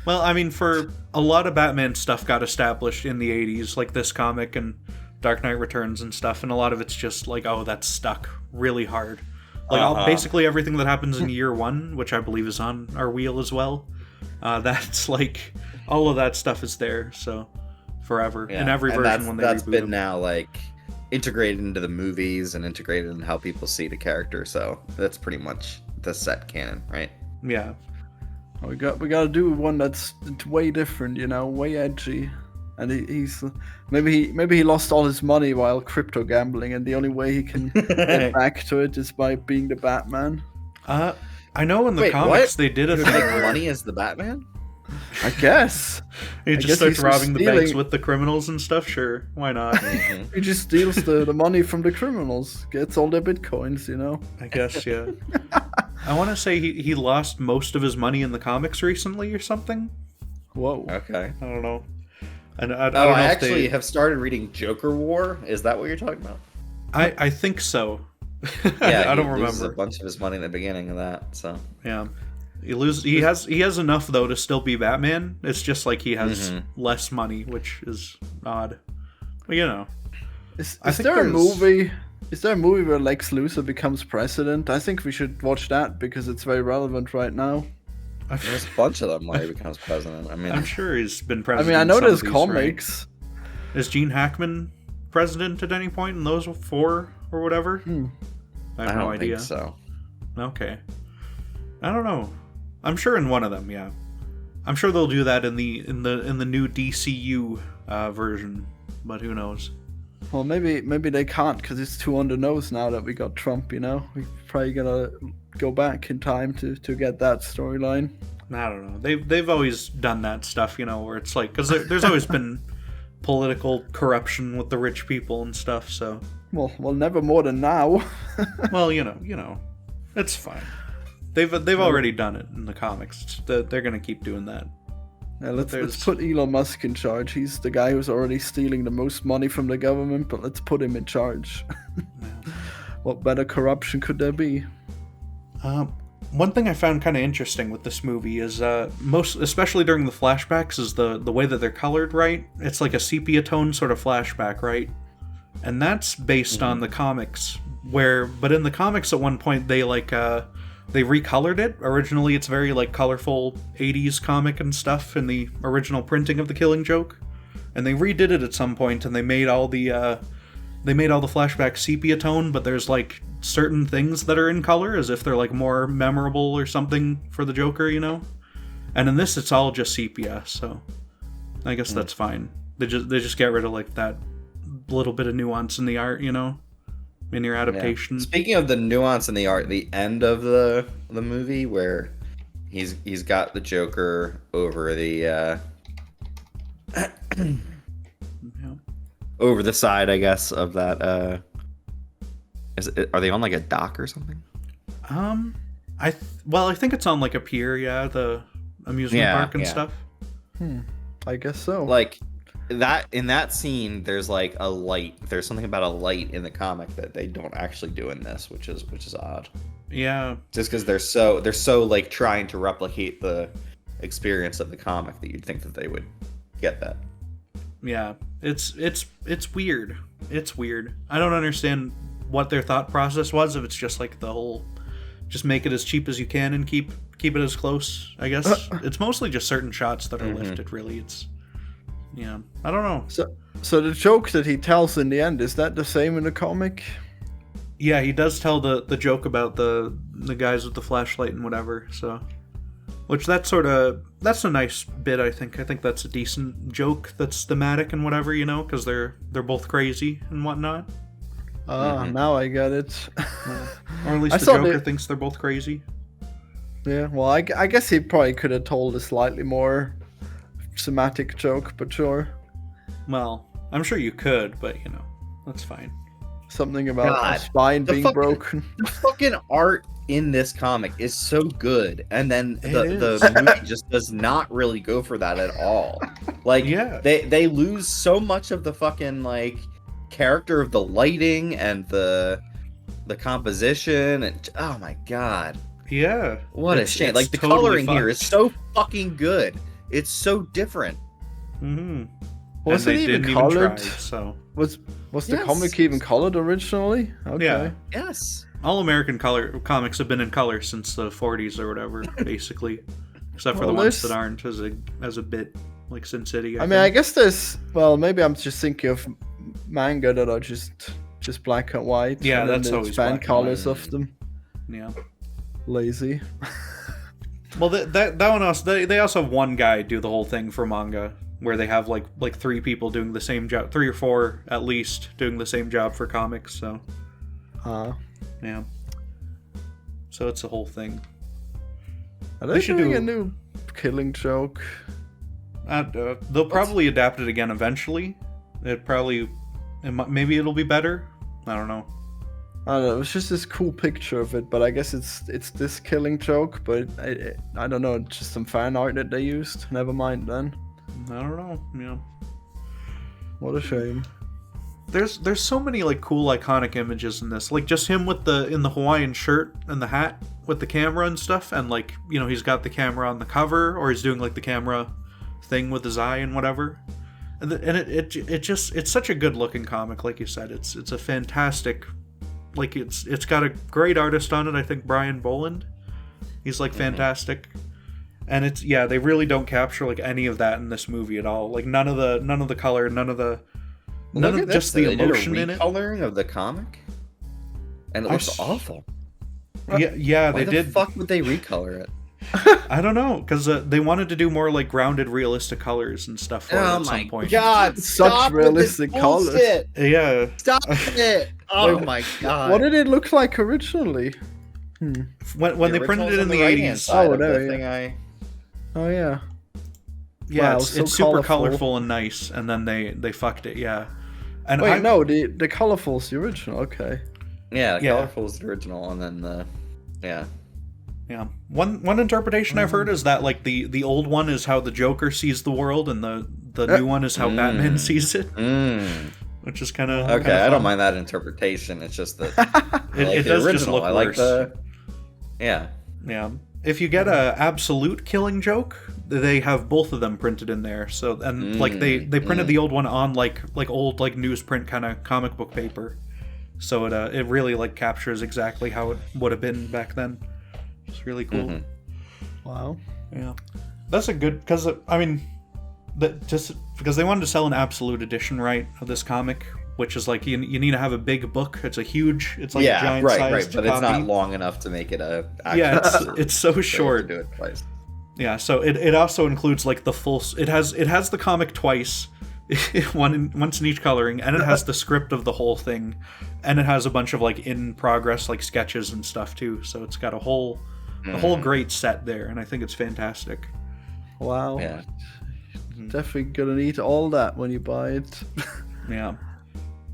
Well, I mean, for a lot of Batman stuff got established in the 80s, like this comic and Dark Knight Returns and stuff, and a lot of it's just like, oh, that's stuck really hard. Like basically everything that happens in year one, which I believe is on our wheel as well, that's like all of that stuff is there. So forever in every version when they that's reboot been them. now like integrated into the movies and integrated in how people see the character. So that's pretty much the set canon, right? Yeah. We got to do one that's way different, you know, way edgy. And he's maybe he lost all his money while crypto gambling, and the only way he can get back to it is by being the Batman. I know in the Wait, comics what? they did a You thing make where money as the Batman? I guess. he I just guess starts he's robbing the stealing- banks with the criminals and stuff. Sure, why not? He just steals the money from the criminals, gets all their bitcoins, you know. I guess, yeah. I want to say he lost most of his money in the comics recently or something. Whoa. Okay. I don't know. And I don't Oh, know I if actually they... have started reading Joker War. Is that what you're talking about? I think so. Yeah, I don't he loses remember. a bunch of his money in the beginning of that. So Yeah, he has enough though to still be Batman. It's just like he has less money, which is odd. But you know, Is I think there a there's- movie? Is there a movie where Lex Luthor becomes president? I think we should watch that because it's very relevant right now. there's a bunch of them where he becomes president. I mean, I'm sure he's been I president. mean, I know in some there's of these, comics. Right? Is Gene Hackman president at any point in those 4 or whatever? I have I no don't idea. think so. Okay, I don't know. I'm sure in one of them, yeah. I'm sure they'll do that in the new DCU version, but who knows? Well, maybe they can't because it's too on the nose now that we got Trump. You know, we probably gotta go back in time to get that storyline. I don't know. They've always done that stuff, you know, where it's like because there's always been political corruption with the rich people and stuff. So, Well, never more than now. well, you know, it's fine. They've already done it in the comics. They're gonna keep doing that. Yeah, let's There's- put Elon Musk in charge. He's the guy who's already stealing the most money from the government, but let's put him in charge. What better corruption could there be? One thing I found kind of interesting with this movie is especially during the flashbacks, is the way that they're colored. Right, it's like a sepia tone sort of flashback, right? And that's based on the comics. But in the comics, at one point they they recolored it. Originally, it's very like colorful 80s comic and stuff in the original printing of The Killing Joke, and they redid it at some point, and they made all the flashbacks sepia tone, but there's like certain things that are in color as if they're like more memorable or something for the Joker, you know. And in this, it's all just sepia, so I guess that's fine. They just get rid of like that little bit of nuance in the art, you know, in your adaptation. Yeah. Speaking of the nuance in the art, the end of the movie where he's got the Joker over the over the side, I guess, of that. Are they on like a dock or something? I think it's on like a pier. Yeah, amusement park and stuff. I guess so. Like that in that scene, there's like a light. There's something about a light in the comic that they don't actually do in this, which is odd. Yeah. Just because they're so like trying to replicate the experience of the comic that you'd think that they would get that. Yeah. It's weird. It's weird. I don't understand what their thought process was. If it's just like the whole, just make it as cheap as you can and keep it as close. I guess it's mostly just certain shots that are lifted. Really, it's I don't know. So the joke that he tells in the end, is that the same in the comic? Yeah, he does tell the joke about the guys with the flashlight and whatever. So, which that's a nice bit. I think that's a decent joke. That's thematic and whatever, because they're both crazy and whatnot. Now I get it. Or at least the Joker thinks they're both crazy. Yeah, well, I guess he probably could have told a slightly more thematic joke, but sure. Well, I'm sure you could, but that's fine. Something about a spine being broken. The fucking art in this comic is so good, and then the movie just does not really go for that at all. Like, they lose so much of the fucking like character of the lighting and the composition, and oh my god, what a shame. Like the totally coloring here is so fucking good. It's so different. Was it even colored? So was the comic even colored originally? Okay. Yeah. Yes. All American color comics have been in color since the 40s or whatever, basically, except for the ones that aren't as a bit like Sin City. I guess there's maybe I'm just thinking of manga that are just black and white. Yeah, and that's always fan colors of them. Yeah. Lazy. Well, that one also they also have one guy do the whole thing for manga, where they have like 3 people doing the same job, 3 or 4 at least doing the same job for comics. So, yeah. So it's a whole thing. Are they doing a new Killing Joke? They'll probably adapt it again eventually. Maybe it'll be better. I don't know. I don't know. It was just this cool picture of it, but I guess it's this Killing Joke. But I don't know. It's just some fan art that they used. Never mind then. I don't know. Yeah. What a shame. There's so many like cool iconic images in this. Like just him in the Hawaiian shirt and the hat with the camera and stuff, and like he's got the camera on the cover, or he's doing like the camera thing with his eye and whatever. And it's such a good looking comic, like you said. It's a fantastic, like it's got a great artist on it. I think Brian Boland. He's like fantastic. And they really don't capture like any of that in this movie at all. Like none of the color, none of just the emotion in it. Coloring of the comic, and it looks awful. Yeah, Why they did. The fuck would they recolor it? I don't know, because they wanted to do more like grounded, realistic colors and stuff for it at some point. God, such realistic colors. Yeah, stop it! Oh my god, what did it look like originally? When they printed it in the 80s. Oh yeah. Yeah, wow, it's super colorful and nice, and then they fucked it. Yeah. And the colorful's the original. Okay. Yeah, colorful is the original, and then yeah. One interpretation I've heard is that like the old one is how the Joker sees the world, and the new one is how Batman sees it. Which is kind of okay. I don't mind that interpretation. It's just that it does original. just look I like worse. Yeah. If you get a absolute Killing Joke, they have both of them printed in there. So like they printed the old one on like old like newsprint kind of comic book paper. So it really like captures exactly how it would have been back then. It's really cool. Wow. Yeah. That's a good, because I mean, just because they wanted to sell an absolute edition, right, of this comic, which is like you need to have a big book. It's a huge, it's like a giant sized but copy. It's not long enough to make it a. It's so short. To do it twice. Yeah, so it also includes like the full. It has the comic twice, once in each coloring, and it has the script of the whole thing, and it has a bunch of like in progress like sketches and stuff too. So it's got a whole great set there, and I think it's fantastic. Wow. Yeah. Definitely gonna need all that when you buy it. Yeah.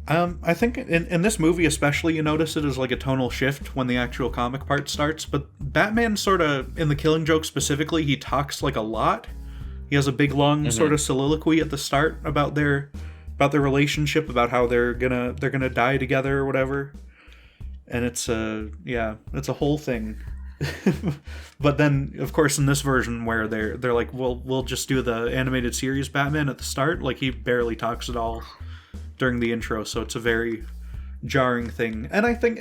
I think in this movie especially, you notice it as like a tonal shift when the actual comic part starts, but Batman sort of, in The Killing Joke specifically, he talks like a lot. He has a big long sort of soliloquy at the start about their relationship, about how they're gonna die together or whatever. And it's it's a whole thing. But then, of course, in this version where they're like, well, we'll just do the animated series Batman at the start, like he barely talks at all during the intro, so it's a very jarring thing. And I think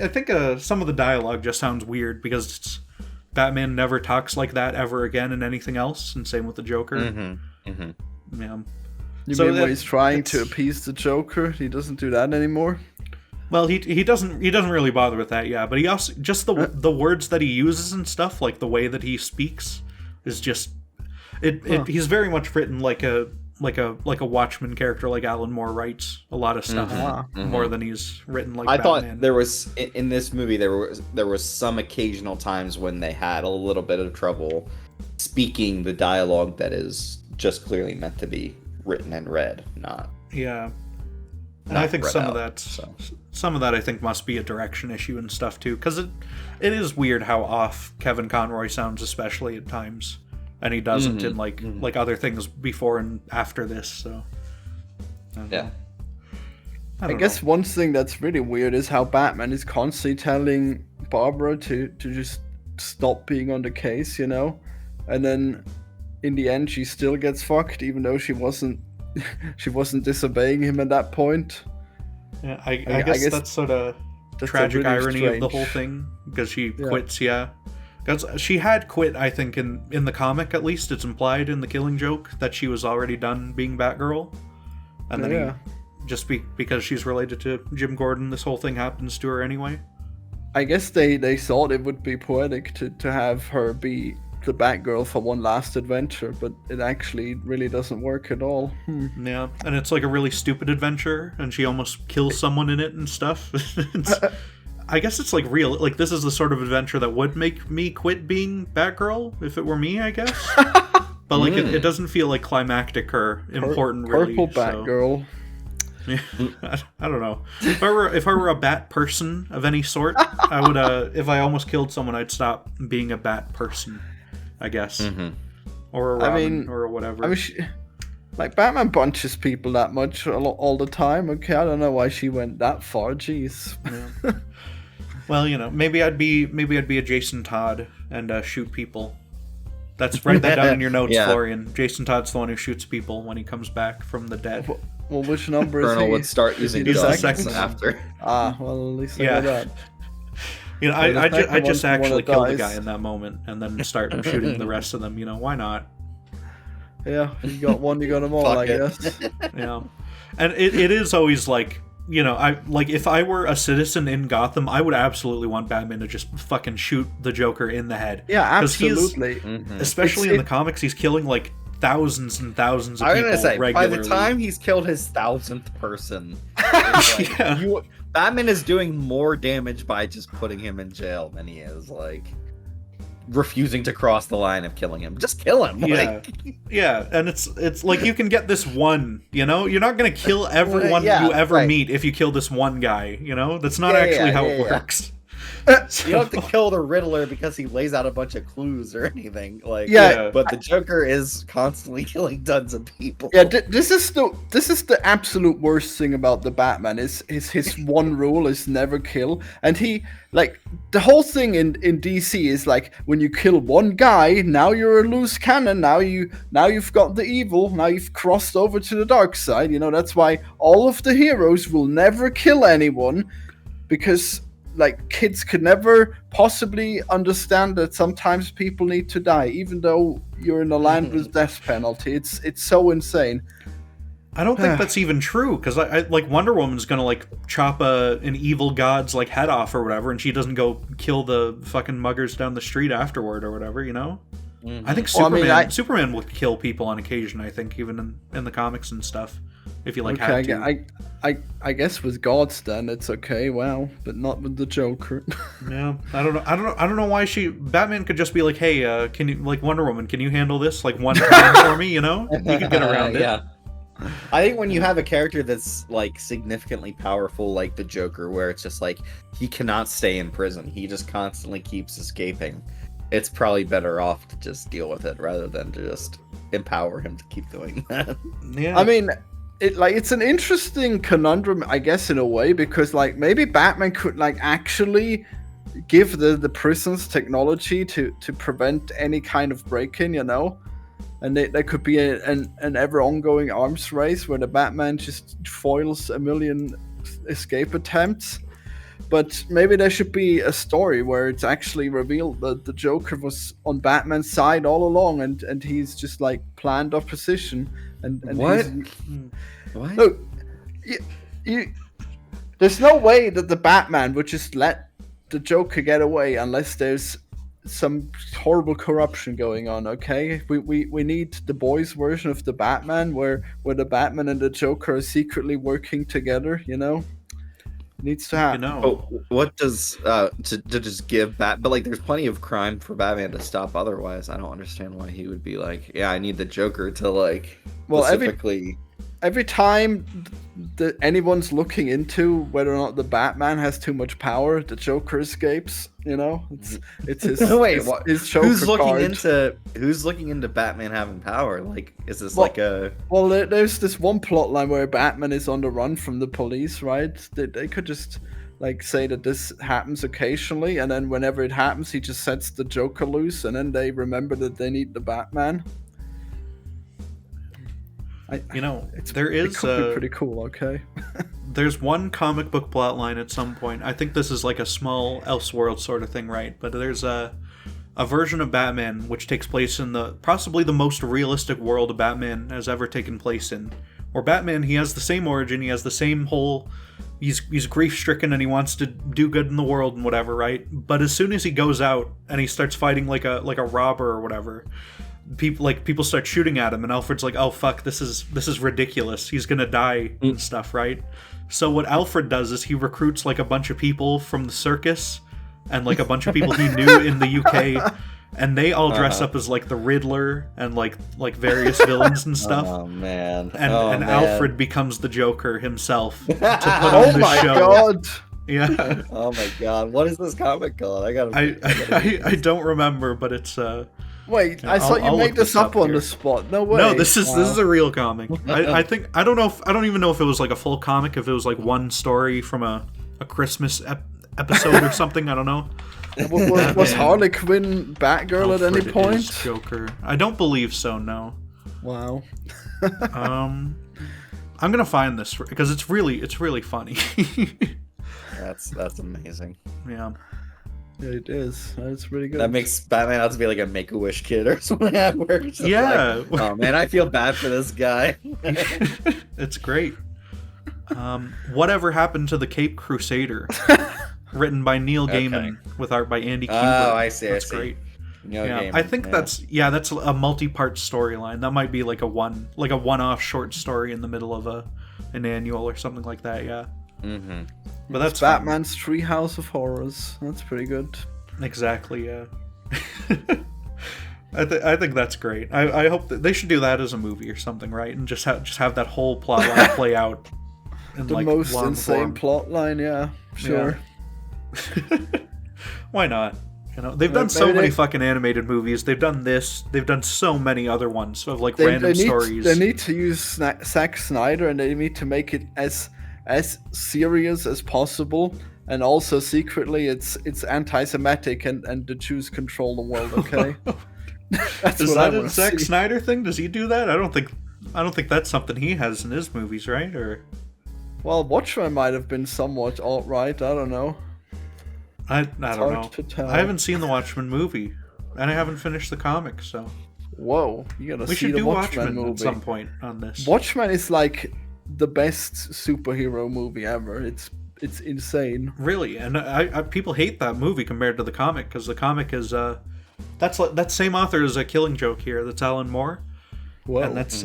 some of the dialogue just sounds weird because Batman never talks like that ever again in anything else, and same with the Joker. Yeah. You mean when he's trying to appease the Joker, he doesn't do that anymore? Well, he doesn't really bother with that, yeah. But he also just the words that he uses and stuff, like the way that he speaks, is just he's very much written like a Watchmen character, like Alan Moore writes a lot of stuff more than he's written like. I Batman. thought there was in this movie there was some occasional times when they had a little bit of trouble speaking the dialogue that is just clearly meant to be written and read, not. Yeah. And I think some of that I think must be a direction issue and stuff too, because it is weird how off Kevin Conroy sounds, especially at times, and he doesn't in like other things before and after this. So I guess one thing that's really weird is how Batman is constantly telling Barbara to just stop being on the case, you know, and then in the end she still gets fucked, even though she wasn't disobeying him at that point. Yeah, I guess that's sort of tragic really irony strange. Of the whole thing, because she quits, because she had quit, I think, in the comic at least. It's implied in The Killing Joke that she was already done being Batgirl, and then because she's related to Jim Gordon, this whole thing happens to her anyway. I guess they thought it would be poetic to have her be the Batgirl for one last adventure, but it actually really doesn't work at all. Yeah, and it's like a really stupid adventure, and she almost kills someone in it and stuff. I guess it's like real. Like, this is the sort of adventure that would make me quit being Batgirl if it were me, I guess. But like, it doesn't feel like climactic or important, really. Purple Batgirl. Yeah, I don't know. If I were a bat person of any sort, I would. If I almost killed someone, I'd stop being a bat person, I guess, or a Robin, or whatever. I mean, like, Batman punches people that much all the time. Okay, I don't know why she went that far. Jeez. Yeah. Well, you know, maybe I'd be a Jason Todd and shoot people. Write that down in your notes, Florian. Jason Todd's the one who shoots people when he comes back from the dead. Well, which number is he? Colonel would start using guns after. Well, at least I know that. You know, I just actually kill the guy in that moment and then start shooting the rest of them. You know, why not? Yeah, you got one, you got them all, I guess. Yeah, and it is always like, you know, if I were a citizen in Gotham, I would absolutely want Batman to just fucking shoot the Joker in the head. Yeah, absolutely. Especially in the comics, he's killing like thousands and thousands of people regularly. By the time he's killed his 1,000th person, like, Batman is doing more damage by just putting him in jail than he is like refusing to cross the line of killing him. Just kill him. Yeah, and it's like, you can get this one, you know? You're not going to kill everyone you ever meet if you kill this one guy, you know? That's not actually how it works. You don't have to kill the Riddler because he lays out a bunch of clues or anything. Like, but the Joker is constantly killing tons of people. Yeah, this is the absolute worst thing about the Batman is his one rule is never kill, and he, like, the whole thing in DC is like, when you kill one guy, now you're a loose cannon. Now you've got the evil. Now you've crossed over to the dark side. You know, that's why all of the heroes will never kill anyone, because, like, kids could never possibly understand that sometimes people need to die, even though you're in a land with death penalty. It's so insane. I don't think that's even true, because I like, Wonder Woman's gonna like chop an evil god's like head off or whatever, and she doesn't go kill the fucking muggers down the street afterward or whatever, you know? I think Superman will kill people on occasion, I think, even in the comics and stuff, if you like have to. I guess with gods then it's okay, wow, but not with the Joker. Yeah, I don't know why Batman could just be like, hey, can you, like, Wonder Woman, can you handle this like one time for me? You know, you could get around it. Yeah. I think when you have a character that's like significantly powerful, like the Joker, where it's just like he cannot stay in prison, he just constantly keeps escaping. It's probably better off to just deal with it rather than to just empower him to keep doing that. Yeah. I mean, it's an interesting conundrum, I guess, in a way, because like maybe Batman could like actually give the prisons technology to prevent any kind of break-in, you know, and there could be an ever ongoing arms race where the Batman just foils a million escape attempts. But maybe there should be a story where it's actually revealed that the Joker was on Batman's side all along, and he's just like planned opposition. And What? What? Look, there's no way that the Batman would just let the Joker get away unless there's some horrible corruption going on. Okay, we need the boys' version of the Batman where the Batman and the Joker are secretly working together. You know. Needs to happen. You know. Oh, what does to just give but like there's plenty of crime for Batman to stop otherwise. I don't understand why he would be like, yeah, I need the Joker to like specifically every time anyone's looking into whether or not the Batman has too much power, the Joker escapes. You know, it's his. Wait, his Joker who's looking card. who's looking into Batman having power? Like, is this Well- like a? Well, there's this one plot line where Batman is on the run from the police, right? They could just like say that this happens occasionally, and then whenever it happens, he just sets the Joker loose, and then they remember that they need the Batman. You know, It is could be pretty cool. Okay. there's one comic book plotline at some point. I think this is like a small Elseworld sort of thing, right? But there's a version of Batman which takes place in the possibly the most realistic world of Batman has ever taken place in. Where Batman, he has the same origin, he has the same whole. He's grief-stricken and he wants to do good in the world and whatever, right? But as soon as he goes out and he starts fighting like a robber or whatever, people start shooting at him, and Alfred's like, oh fuck, this is ridiculous, he's gonna die and stuff, right? So what Alfred does is he recruits like a bunch of people from the circus and like a bunch of people he knew in the UK, and they all dress up as like the Riddler and like various villains and stuff. Oh man! And Alfred becomes the Joker himself to put Oh on the my show. god! Yeah. Oh my god! What is this comic called? I don't remember, but it's Wait, Yeah, I thought I'll you look made this this up up on here. the spot. No way. No, this is Wow. a real comic. I don't even know if it was like a full comic, if it was like one story from a Christmas episode or something. I don't know. Was Harley Quinn Batgirl at any Alfred point? is Joker. I don't believe so. No. Wow. I'm gonna find this because it's really funny. That's amazing. Yeah. Yeah, it is. That's really good. That makes Batman out to be like a Make-A-Wish kid or something. Where it's just Yeah. like, oh man, I feel bad for this guy. It's great. Whatever happened to the Cape Crusader? Written by Neil Gaiman with art by Andy Kubert. Oh, I see. That's I see. great. No Yeah, game. I think that's a multi-part storyline. That might be like a one-off short story in the middle of an annual or something like that. Yeah. Mm-hmm. But that's Batman's Treehouse of Horrors. That's pretty good. fun. Exactly. Yeah. I think that's great. I hope that they should do that as a movie or something, right? And just have that whole plot line play out. In The like most long insane form. plot line, yeah. Sure. Why not? You know, they've done so Maybe many they- fucking animated movies. They've done this. They've done so many other ones of like They random need, stories. They need to use Zack Snyder, and they need to make it as serious as possible. And also secretly, it's anti-Semitic, and the Jews control the world. Okay. That's Is what I that a wanna Zack see. Snyder thing? Does he do that? I don't think that's something he has in his movies, right? Or Well, Watchmen might have been somewhat alt-right. I don't know. I don't hard know. to tell. I haven't seen the Watchmen movie, and I haven't finished the comic, so Whoa, you gotta we see should the do Watchmen Watchmen movie. at some point on this. Watchmen is like the best superhero movie ever. It's insane. Really, and I people hate that movie compared to the comic because the comic is that same author as a Killing Joke here. That's Alan Moore, Whoa. and that's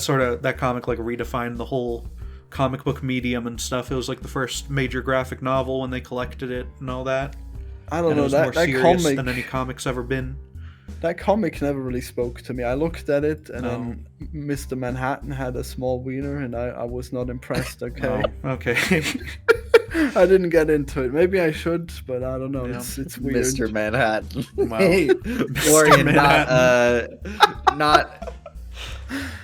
sort of that comic like redefined the whole comic book medium and stuff. It was like the first major graphic novel when they collected it and all that. I don't And it know was that more that serious comic. than any comic's ever been. That comic never really spoke to me. I looked at it, and then Mr. Manhattan had a small wiener, and I was not impressed. Okay. Oh, okay. I didn't get into it. Maybe I should, but I don't know. Yeah. It's weird. Mr. Manhattan. Wow. Hey, Florian, not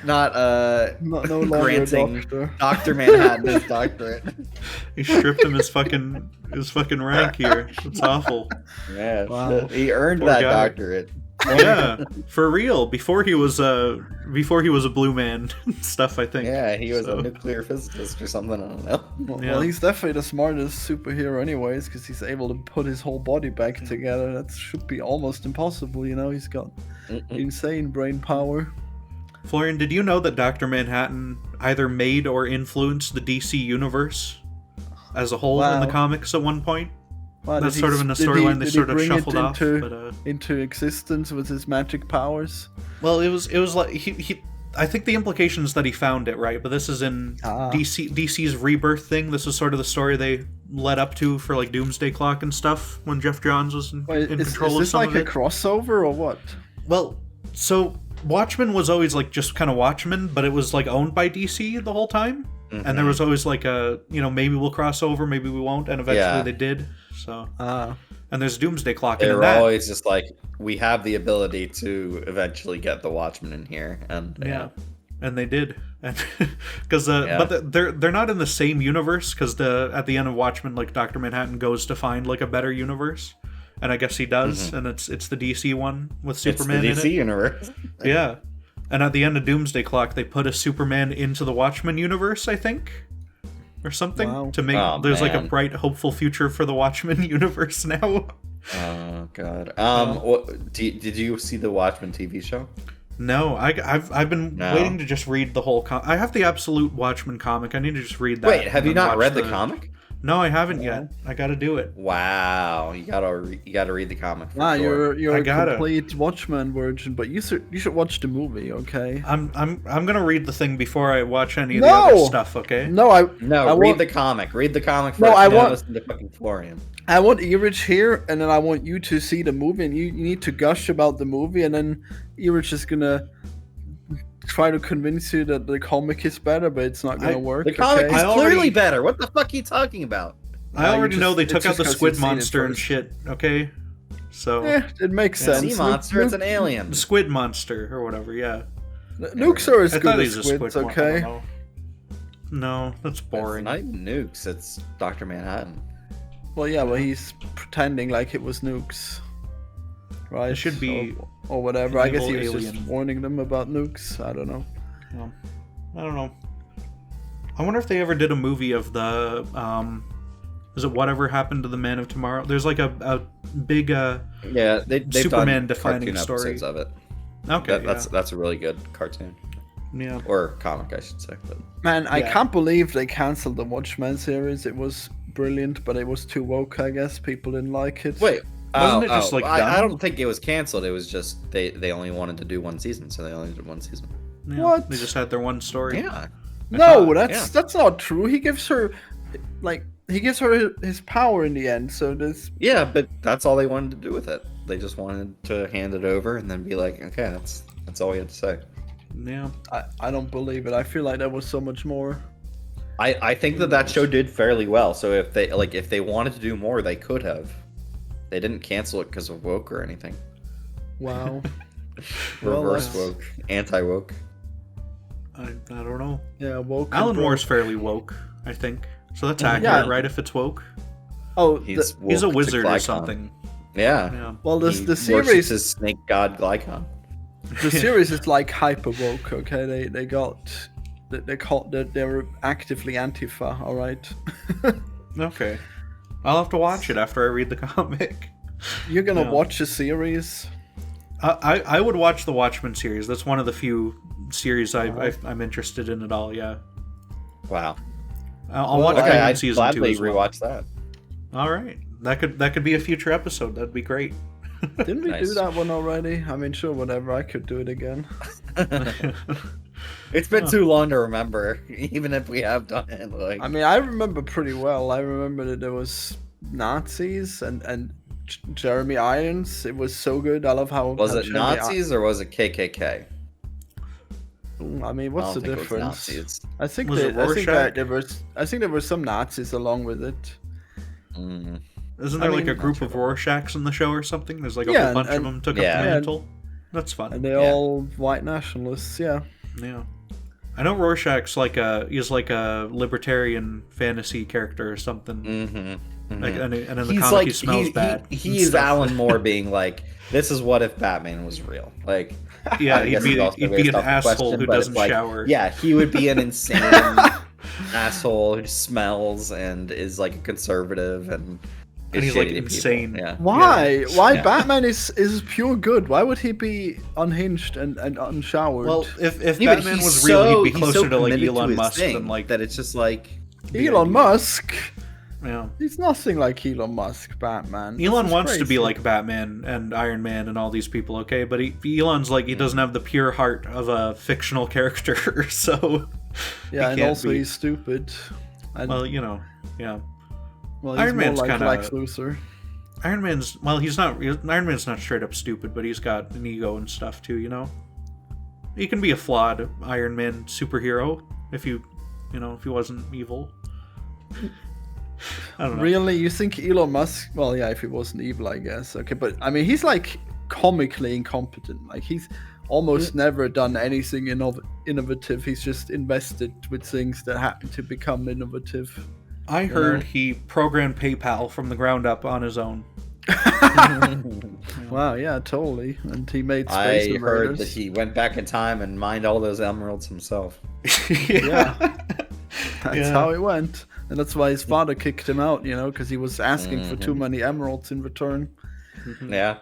No longer a granting doctor. Dr. Manhattan his doctorate. He stripped him his fucking rank here. It's awful. Yeah, Wow. shit. He earned Poor that guy. doctorate. Yeah, for real. Before he was a blue man and stuff, I think. Yeah, he was So- a nuclear physicist or something. I don't know. Well, he's definitely the smartest superhero, anyways, because he's able to put his whole body back together. That should be almost impossible, you know. He's got insane brain power. Florian, did you know that Dr. Manhattan either made or influenced the DC universe as a whole in the Wow. comics at one point? Wow, That's did sort he- of in the did he- storyline they did he sort of bring it shuffled off. But, into existence with his magic powers. well, it was like he I think the implication is that he found it, right? But this is in DC's rebirth thing. This is sort of the story they led up to for like Doomsday Clock and stuff when Jeff Johns was in Wait, is control of this some like of a it. crossover or what? Well, so Watchmen was always like just kind of Watchmen, but it was like owned by DC the whole time. And there was always like a, maybe we'll cross over, maybe we won't, and eventually Yeah. they did. So, Ah. and there's Doomsday Clock They in were that. always just like, we have the ability to eventually get the Watchmen in here, and Yeah, and they did, because Yeah. but they're not in the same universe because at the end of Watchmen, like Dr. Manhattan goes to find like a better universe, and I guess he does, and it's the DC one with it's Superman the in DC it. universe. Yeah, and at the end of Doomsday Clock, they put a Superman into the Watchmen universe, I think, or something, Wow. to make Oh, there's like a man. bright, hopeful future for the Watchmen universe now. Oh god. Did you see the Watchmen TV show? No, I've been No. waiting to just read the whole. I have the absolute Watchmen comic. I need to just read that. Wait, have and you then not watch read the comic? No, I haven't yet. I got to do it. Wow, you gotta read the comic. For Wow, sure. you're I a gotta. complete Watchmen virgin, but you should watch the movie, okay? I'm gonna read the thing before I watch any of the No! other stuff. Okay. No, No, I read want- the comic. Read the comic first. No, I and then want- listen to fucking Florian. I want Erich here, and then I want you to see the movie, and you need to gush about the movie, and then Erich is gonna try to convince you that the comic is better, but it's not gonna work. The comic okay? is I already- clearly better. What the fuck are you talking about? I No, you already know just- they it's took out just the 'cause squid you've seen it monster and first. shit. Okay. So It makes Yeah. sense. Sea monster, it's an alien. the squid monster or whatever. Yeah. Nukes are as I good thought as he's a squids, squid. I okay? don't know. No, that's It's boring. not even nukes. It's Dr. Manhattan. Well, yeah, but he's pretending like it was nukes, right? It should be or whatever. an I guess he evil was just alien. warning them about nukes. I don't know. I don't know. I wonder if they ever did a movie of the is it Whatever Happened to the Man of Tomorrow? There's like a big Yeah, they've Superman done defining cartoon story. episodes of it. okay, That's a really good cartoon yeah. or comic, I should say. But Man, I Yeah. can't believe they canceled the Watchmen series. It was brilliant, but it was too woke. I guess people didn't like it. wait, Wasn't it just, like, I done? don't think it was canceled. It was just they only wanted to do one season, so they only did one season. Yeah, What? They just had their one story. Yeah, no, thought- that's not true. He gives her his power in the end. So this yeah, but that's all they wanted to do with it. They just wanted to hand it over and then be like, okay, that's all we had to say. Yeah. I don't believe it. I feel like there was so much more. I think that show did fairly well. So if they wanted to do more, they could have. They didn't cancel it because of woke or anything. Wow. Well, Reverse that's- woke, anti woke. I don't know. Yeah, woke. and Alan broke. Moore's fairly woke, I think. So that's accurate, Yeah. right? If it's woke, Oh, He's he's a woke to wizard or Glycon. something. Yeah. Yeah. well, He the worships series his snake god Glycon. the series is like hyper woke. Okay, they were actively Antifa. All right. Okay. I'll have to watch it after I read the comic. You're gonna Yeah. watch a series. I would watch the Watchmen series. That's one of the few series I'm interested in at all. Yeah. Wow. I'll watch Okay, Penguin I'd season 2 gladly as well. rewatch that. All right. That could be a future episode. That'd be great. Didn't we do Nice. that one already? I mean, sure, whatever. I could do it again. It's been too long to remember, even if we have done it. Like, I mean, I remember pretty well. I remember that there was Nazis and Jeremy Irons. It was so good. I love how Was how it Jeremy Nazis or was it KKK? I mean, what's the I don't think it was difference? Nazis. I think Was it I think that Rorschach? I think there were some Nazis along with it. Mm. Isn't there I like mean, a group of Rorschachs in the show or something? There's like a Yeah, whole bunch of and- them took Yeah. up the Yeah. mantle. That's fun. And they're Yeah. all white nationalists. Yeah. Yeah. I know Rorschach's he's like a libertarian fantasy character or something. Mm-hmm. Like, and in the He's comic like he smells bad. and he's stuff. Alan Moore being like, this is what if Batman was real. Like, Yeah, I he'd guess be, he's also he'd be based an off the asshole question, who but it's doesn't like, shower. Yeah, he would be an insane asshole who smells and is like a conservative and And is he's, like, shitty to insane. people. Yeah. Why? Yeah. Why Yeah. Batman is pure good? Why would he be unhinged and unshowered? Well, if Yeah, but Batman he's was real, so- he'd be he's closer so to like committed to Elon his Musk thing than like that. It's just like Elon Musk. Yeah. He's nothing like Elon Musk, Batman. Elon This is wants to be crazy. like Batman and Iron Man and all these people, okay? But Elon's like he doesn't have the pure heart of a fictional character, so Yeah, he and can't also be. he's stupid. And Well, you know, yeah. he's Iron more Man's like kinda- Lex Luthor. Iron Man's Iron Man's not straight up stupid, but he's got an ego and stuff too, you know. He can be a flawed Iron Man superhero if he wasn't evil. I don't know. Really, you think Elon Musk? Well, yeah, if he wasn't evil, I guess. Okay, but I mean, he's like comically incompetent. Like he's almost never done anything innovative. He's just invested with things that happen to become innovative. I heard he programmed PayPal from the ground up on his own. Wow, yeah, totally. And he made Space I heard Invaders. that he went back in time and mined all those emeralds himself. Yeah. That's Yeah. how it went. And that's why his father kicked him out, because he was asking for too many emeralds in return. Yeah.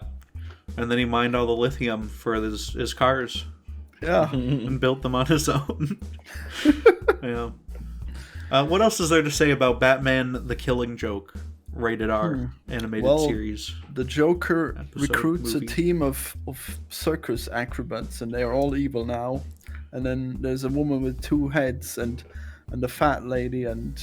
And then he mined all the lithium for his cars Yeah. and built them on his own. Yeah. What else is there to say about Batman: The Killing Joke, rated R animated series? The Joker Episode, recruits movie. a team of circus acrobats, and they are all evil now. And then there's a woman with two heads, and a fat lady, and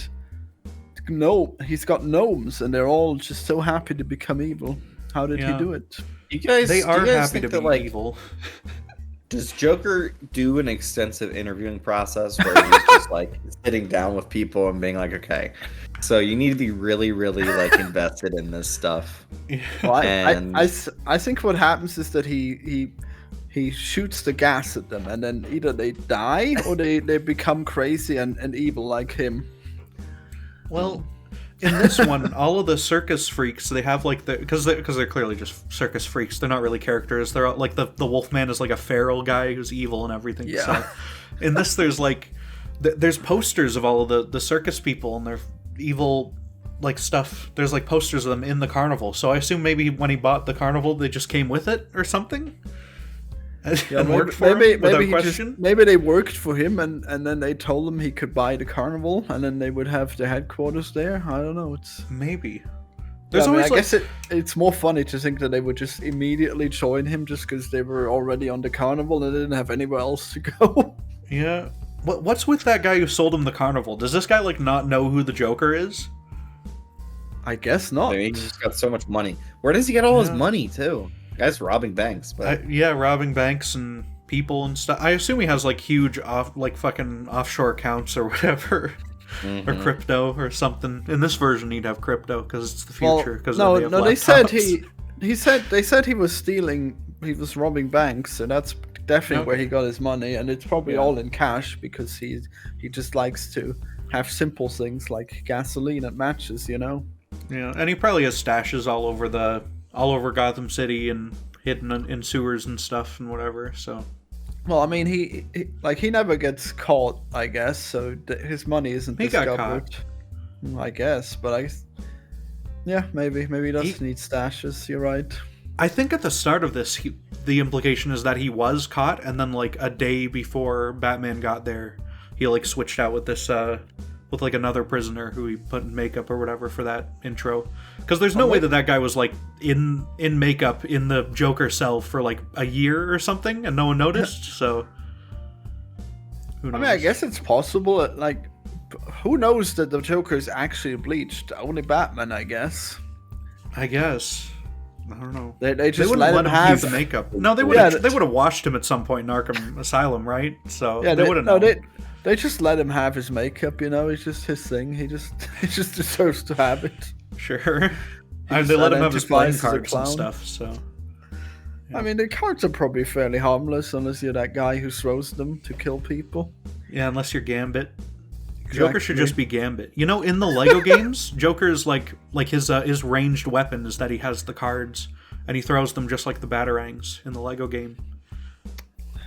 he's got gnomes, and they're all just so happy to become evil. How did he Yeah. do it? You guys, They do are you guys happy to think be that, evil. Does Joker do an extensive interviewing process where he's just like sitting down with people and being like, okay, so you need to be really, really like invested in this stuff. Well, And- I think what happens is that he shoots the gas at them, and then either they die or they become crazy and evil like him. Well, in this one, all of the circus freaks, they have like because they're clearly just circus freaks. They're not really characters. They're all, like the Wolfman is like a feral guy who's evil and everything. Yeah. So in this, there's like there's posters of all of the circus people and their evil like stuff. There's like posters of them in the carnival. So I assume maybe when he bought the carnival, they just came with it or something. And worked for him without question. Maybe they worked for him, and then they told him he could buy the carnival, and then they would have the headquarters there. I don't know. It's Maybe. There's There's always I like, guess it's more funny to think that they would just immediately join him just because they were already on the carnival and they didn't have anywhere else to go. yeah. What's with that guy who sold him the carnival? Does this guy like not know who the Joker is? I guess not. I mean, he's just got so much money. Where does he get all his Yeah. money too? Guy's robbing banks, but Yeah, robbing banks and people and stuff. I assume he has like huge fucking offshore accounts or whatever, or crypto or something. In this version, he'd have crypto because it's the future. Because no, they have they said laptops. they said he was stealing, he was robbing banks, so that's definitely where Okay. he got his money, and it's probably Yeah. all in cash because he just likes to have simple things like gasoline and matches, Yeah, and he probably has stashes all over Gotham City and hidden in sewers and stuff and whatever. So Well, I mean, he never gets caught, I guess, so his money isn't He got discovered. I guess, but yeah, maybe he does need stashes. You're right. I think at the start of this, the implication is that he was caught, and then like a day before Batman got there, he like switched out with this with like another prisoner who he put in makeup or whatever for that intro. Because there's no way that guy was like in makeup in the Joker cell for like a year or something, and no one noticed. So who knows? I mean, I guess it's possible. Like, who knows that the Joker is actually bleached? Only Batman, I guess. I guess. I don't know. They just wouldn't let him have use the makeup. No, they would they would have washed him at some point in Arkham Asylum, right? So Yeah, they would have known. They just let him have his makeup, you know. It's just his thing. He just deserves to have it. Sure. He They let him have his playing identifies as a cards and clown. stuff, so... Yeah. I mean, the cards are probably fairly harmless unless you're that guy who throws them to kill people. Yeah, unless you're Gambit. Joker should Exactly. just be Gambit. You know, in the Lego games, Joker's like his ranged weapon is that he has the cards, and he throws them just like the Batarangs in the Lego game.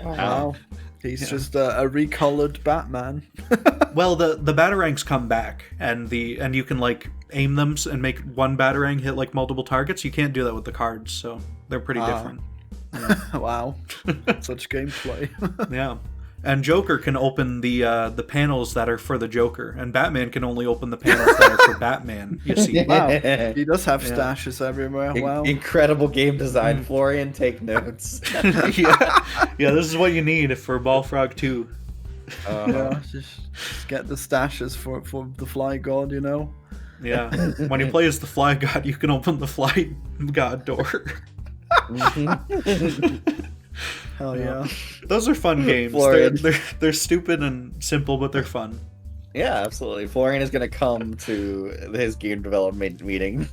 Oh, wow. He's just a recolored Batman. Well, the Batarangs come back, and you can like aim them and make one Batarang hit like multiple targets. You can't do that with the cards, so they're pretty different. Wow. Such gameplay. Yeah. And Joker can open the panels that are for the Joker, and Batman can only open the panels that are for Batman. You see? Wow. He does have stashes everywhere. Wow. Incredible game design. Florian, take notes. yeah. This is what you need for Ballfrog 2. Yeah, just get the stashes for the Fly God, you know? Yeah. When you play as the Fly God, you can open the Fly God door. Hell yeah. Those are fun games. Florian. They're stupid and simple, but they're fun. Yeah, absolutely. Florian is going to come to his game development meeting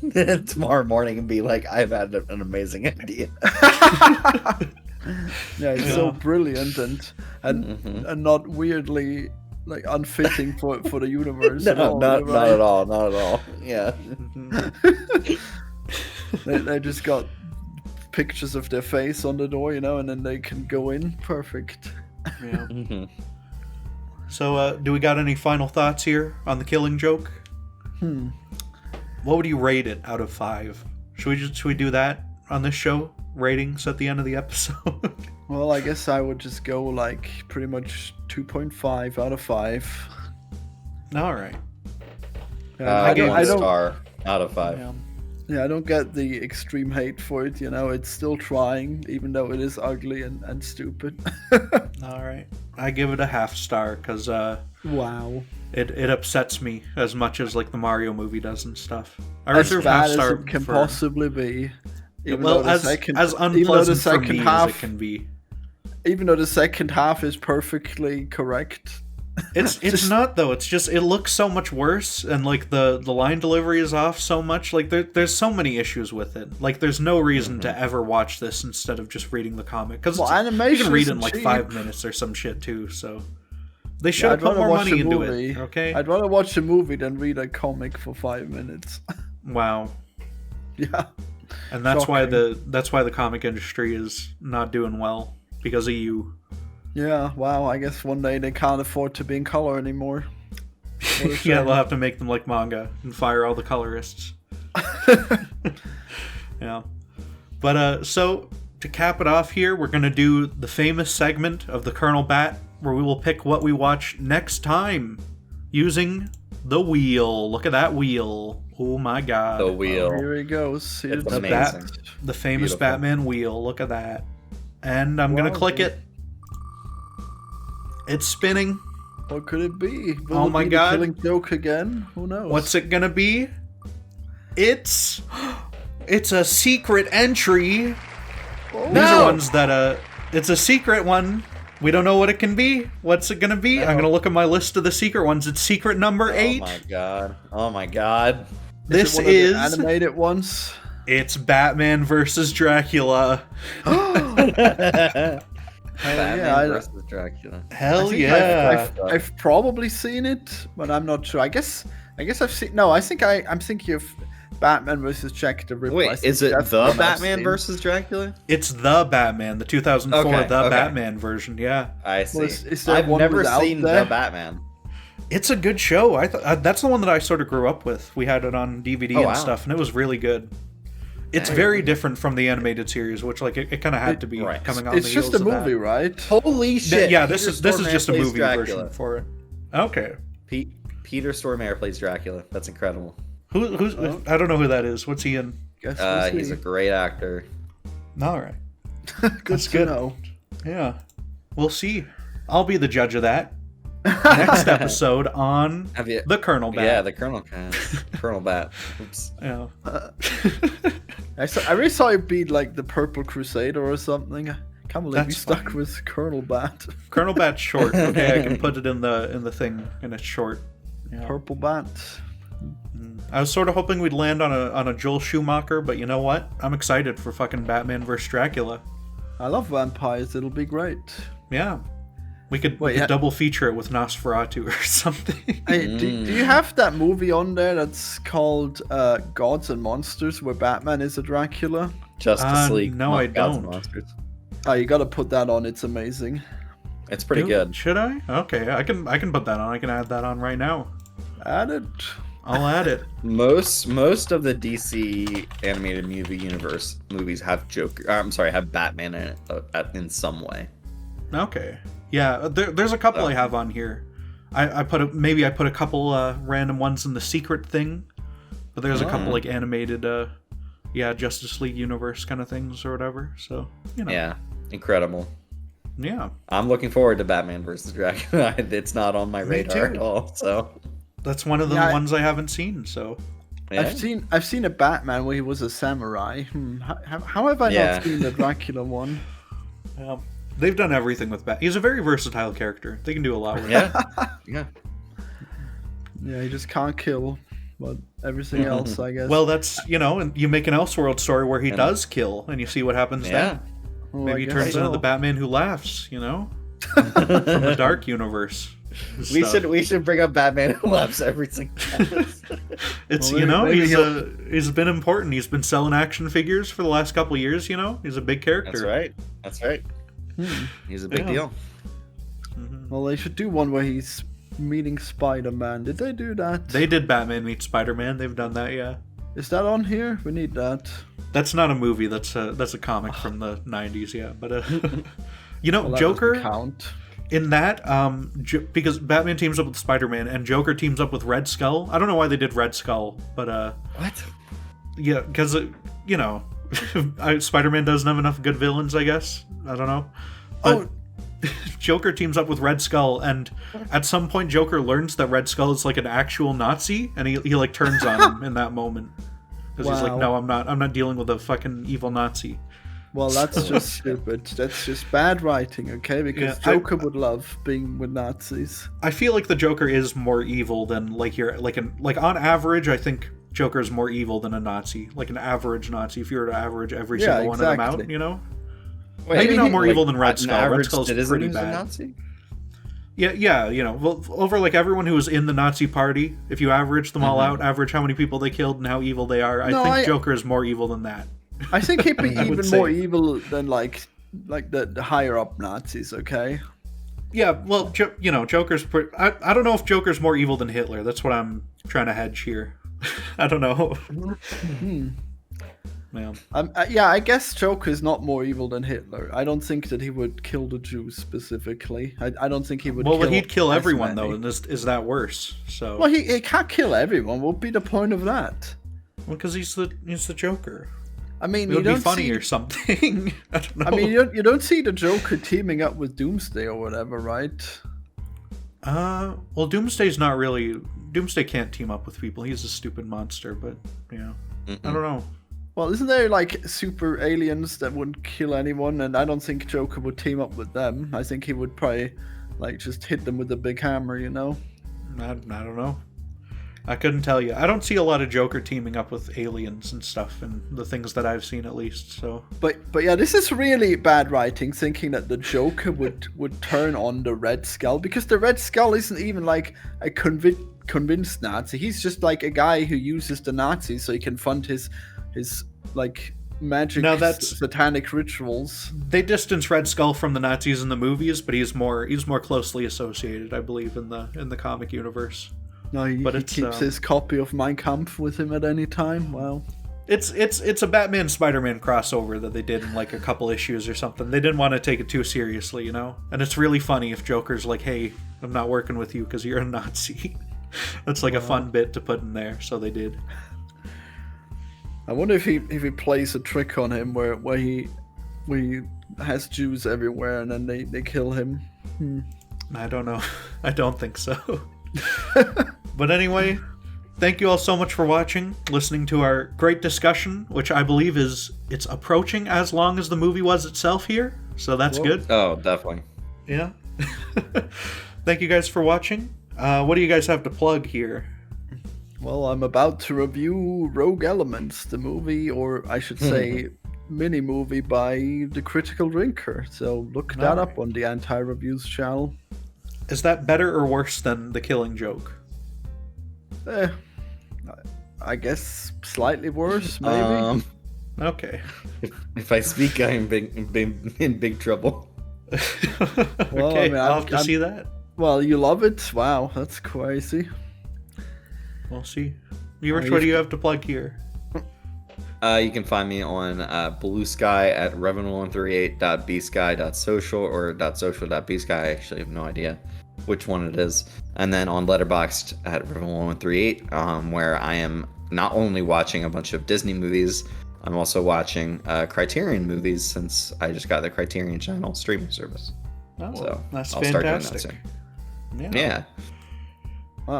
tomorrow morning and be like, I've had an amazing idea. Yeah, it's so brilliant and not weirdly like unfitting for the universe. No, at all, not right? at all. Not at all. Yeah. They just got pictures of their face on the door, you know, and then they can go in. Perfect. Yeah. So, do we got any final thoughts here on the Killing Joke? What would you rate it out of 5? Should we do that on this show? Ratings at the end of the episode? Well, I guess I would just go like pretty much 2.5 out of 5. All right. I give it a don't- star out of 5. Yeah, I don't get the extreme hate for it, you know. It's still trying, even though it is ugly and stupid. All right. I give it a half star because Wow. it upsets me as much as like the Mario movie does and stuff. I As reserve bad half as star it can for, possibly be. Even well, though the as second, as even though the unpleasant for second me as half, it can be. even though the second half is perfectly correct. It's not though. It's just it looks so much worse, and like the line delivery is off so much. Like there's so many issues with it. Like there's no reason to ever watch this instead of just reading the comic because Well, you animation can read it isn't in like cheap. 5 minutes or some shit too. So they should Yeah, have put rather more watch money a into movie. it. Okay. I'd rather watch a movie than read a comic for 5 minutes. Wow. Yeah. And that's why Shocking. the comic industry is not doing well because of you. Yeah, wow, I guess one day they can't afford to be in color anymore. What a Yeah, shame. they'll have to make them like manga and fire all the colorists. Yeah. But so to cap it off here, we're gonna do the famous segment of the Colonel Bat where we will pick what we watch next time using the wheel. Look at that wheel. Oh my god. The wheel. Here he goes. Here's It's the amazing. The famous Beautiful. Batman wheel. Look at that. And I'm gonna Wow, click dude. it. It's spinning. What could it be? Will Oh it my be God. The Killing Joke again? Who knows? What's it gonna be? It's a secret entry. These are ones that it's a secret one. We don't know what it can be. What's it gonna be? I'm gonna look at my list of the secret ones. It's secret number 8. Oh my god. Oh my god. This one of the is animated ones. it's Batman versus Dracula. Batman yeah, versus Dracula. Hell I think yeah. I've probably seen it, but I'm not sure. I guess I've seen. No, I think I'm thinking of Batman versus Jack the Ripper. I Wait, think is it that's the one I've Batman seen. versus Dracula? It's the Batman, the 2004 Okay, the okay. Batman version. Yeah. I see. Well, is there I've one never without seen there? the Batman. It's a good show. I that's the one that I sort of grew up with. We had it on DVD Oh, and wow. stuff, and it was really good. It's Dang. very different from the animated series, which like it kind of had to be Right. coming on It's the just heels a of that. movie, right? Holy shit! Yeah, this Peter is Stormare just a plays movie Dracula. version for it. Okay. Peter Stormare plays Dracula. That's incredible. Who's I don't know who that is. What's he in? Guess we'll He's see. a great actor. All right. Good That's to good. know. Yeah. We'll see. I'll be the judge of that. next episode on Have you? the Colonel Bat. Yeah, the Colonelcast. Colonelbat. Oops. Yeah. I really saw it be like the Purple Crusader or something. I can't believe we That's stuck fine. with Colonel Bat. Colonel Bat's short. Okay, I can put it in the thing, and it's short. Yeah. Purple Bat. I was sort of hoping we'd land on a Joel Schumacher, but you know what? I'm excited for fucking Batman vs Dracula. I love vampires. It'll be great. Yeah. We could Wait, double feature it with Nosferatu or something. Hey, do you have that movie on there that's called Gods and Monsters, where Batman is a Dracula? Justice League. no, I Gods and don't. Monsters. Oh, you gotta put that on. It's amazing. It's pretty Dude, good. Should I? Okay, I can put that on. I can add that on right now. Add it. I'll add it. Most of the DC animated movie universe movies have have Batman in it in some way. Okay. Yeah, there's a couple I have on here. I put a couple random ones in the secret thing, but there's a couple like animated Justice League universe kind of things or whatever. So Yeah, incredible. Yeah. I'm looking forward to Batman versus Dracula. It's not on my radar too. at all. So That's one of the ones I haven't seen. So yeah. I've seen a Batman where he was a samurai. How have I not seen the Dracula one? they've done everything with Bat. He's a very versatile character. They can do a lot with him. Yeah. Yeah, he just can't kill, but everything else, I guess. Well, that's and you make an Elseworld story where he does kill, and you see what happens then. Well, Maybe I he guess turns into so. the Batman who laughs. From the Dark Universe. We should bring up Batman who laughs every single time. It's Well, maybe he's been important. He's been selling action figures for the last couple of years. He's a big character. That's right. He's a big deal. Well, they should do one where he's meeting Spider-Man. Did they do that? They did Batman meets Spider-Man. They've done that, yeah. Is that on here? We need that. That's not a movie. That's a comic from the 90s, yeah. But Well, that Joker doesn't count. in that because Batman teams up with Spider-Man and Joker teams up with Red Skull. I don't know why they did Red Skull, but What? yeah, because Spider-Man doesn't have enough good villains, I guess. I don't know. But Joker teams up with Red Skull, and at some point Joker learns that Red Skull is like an actual Nazi, and he like turns on him in that moment. Because he's like, no, I'm not dealing with a fucking evil Nazi. Well, that's just stupid. That's just bad writing, okay? Because Joker would love being with Nazis. I feel like the Joker is more evil than on average. I think Joker is more evil than a Nazi, like an average Nazi. If you were to average every single one of them out, Wait, maybe not more evil than Red Skull. Red Skull's citizen pretty who's a bad. Nazi? Yeah, well, over like everyone who was in the Nazi party, if you average them all out, average how many people they killed and how evil they are, I think Joker is more evil than that. I think he'd be would even say. more evil than like the higher up Nazis, okay? Yeah, well, Joker's I don't know if Joker's more evil than Hitler. That's what I'm trying to hedge here. I don't know. Yeah. I guess Joker's not more evil than Hitler. I don't think that he would kill the Jews specifically. I don't think he would. Well, kill he'd kill as everyone many. though, and is that worse? So. Well, he can't kill everyone. What would be the point of that? Well, because he's the Joker. I mean, It you would be don't funny see. or something. I don't know. I mean, you don't see the Joker teaming up with Doomsday or whatever, right? Well, Doomsday's not really. Doomsday can't team up with people. He's a stupid monster, but I don't know. Well, isn't there like super aliens that wouldn't kill anyone? And I don't think Joker would team up with them. I think he would probably like just hit them with a big hammer, I don't know. I couldn't tell you. I don't see a lot of Joker teaming up with aliens and stuff, and the things that I've seen at least. So. But yeah, this is really bad writing. Thinking that the Joker would turn on the Red Skull, because the Red Skull isn't even like a convinced Nazi. He's just like a guy who uses the Nazis so he can fund his like magic satanic rituals. They distance Red Skull from the Nazis in the movies, but he's more closely associated, I believe, in the comic universe. No, he keeps his copy of Mein Kampf with him at any time. Wow. It's a Batman Spider-Man crossover that they did in like a couple issues or something. They didn't want to take it too seriously, and it's really funny if Joker's like, "Hey, I'm not working with you because you're a Nazi." That's like a fun bit to put in there, so they did. I wonder if he plays a trick on him where he has Jews everywhere and then they kill him. I don't know. I don't think so. But anyway, thank you all so much for watching, listening to our great discussion, which I believe it's approaching as long as the movie was itself here. So that's good. Oh, definitely. Yeah. Thank you guys for watching. What do you guys have to plug here? Well, I'm about to review Rogue Elements, the movie, or I should say, mini-movie by The Critical Drinker. So look that up on the Anti-Reviews channel. Is that better or worse than The Killing Joke? I guess slightly worse, maybe. Okay. If I speak, I am in big trouble. Well, Okay, I mean, I'll have to see that. Well, you love it? Wow, that's crazy. We'll see. Erich, what do you have to plug here? You can find me on Blue Sky at revan138.bsky.social or .social.bsky. I actually have no idea which one it is. And then on Letterboxd at revan138, where I am not only watching a bunch of Disney movies, I'm also watching Criterion movies since I just got the Criterion Channel streaming service. Oh, So that's I'll start doing that fantastic. soon. Yeah.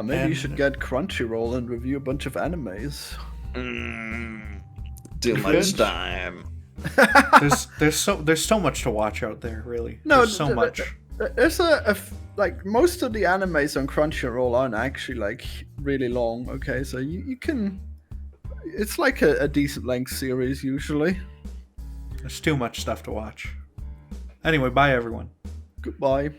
Maybe you should get Crunchyroll and review a bunch of animes. Too much time. There's so much to watch out there, really. No, There's so much. There's like most of the animes on Crunchyroll aren't actually like really long. Okay, so you can. It's like a decent length series usually. There's too much stuff to watch. Anyway, bye everyone. Goodbye.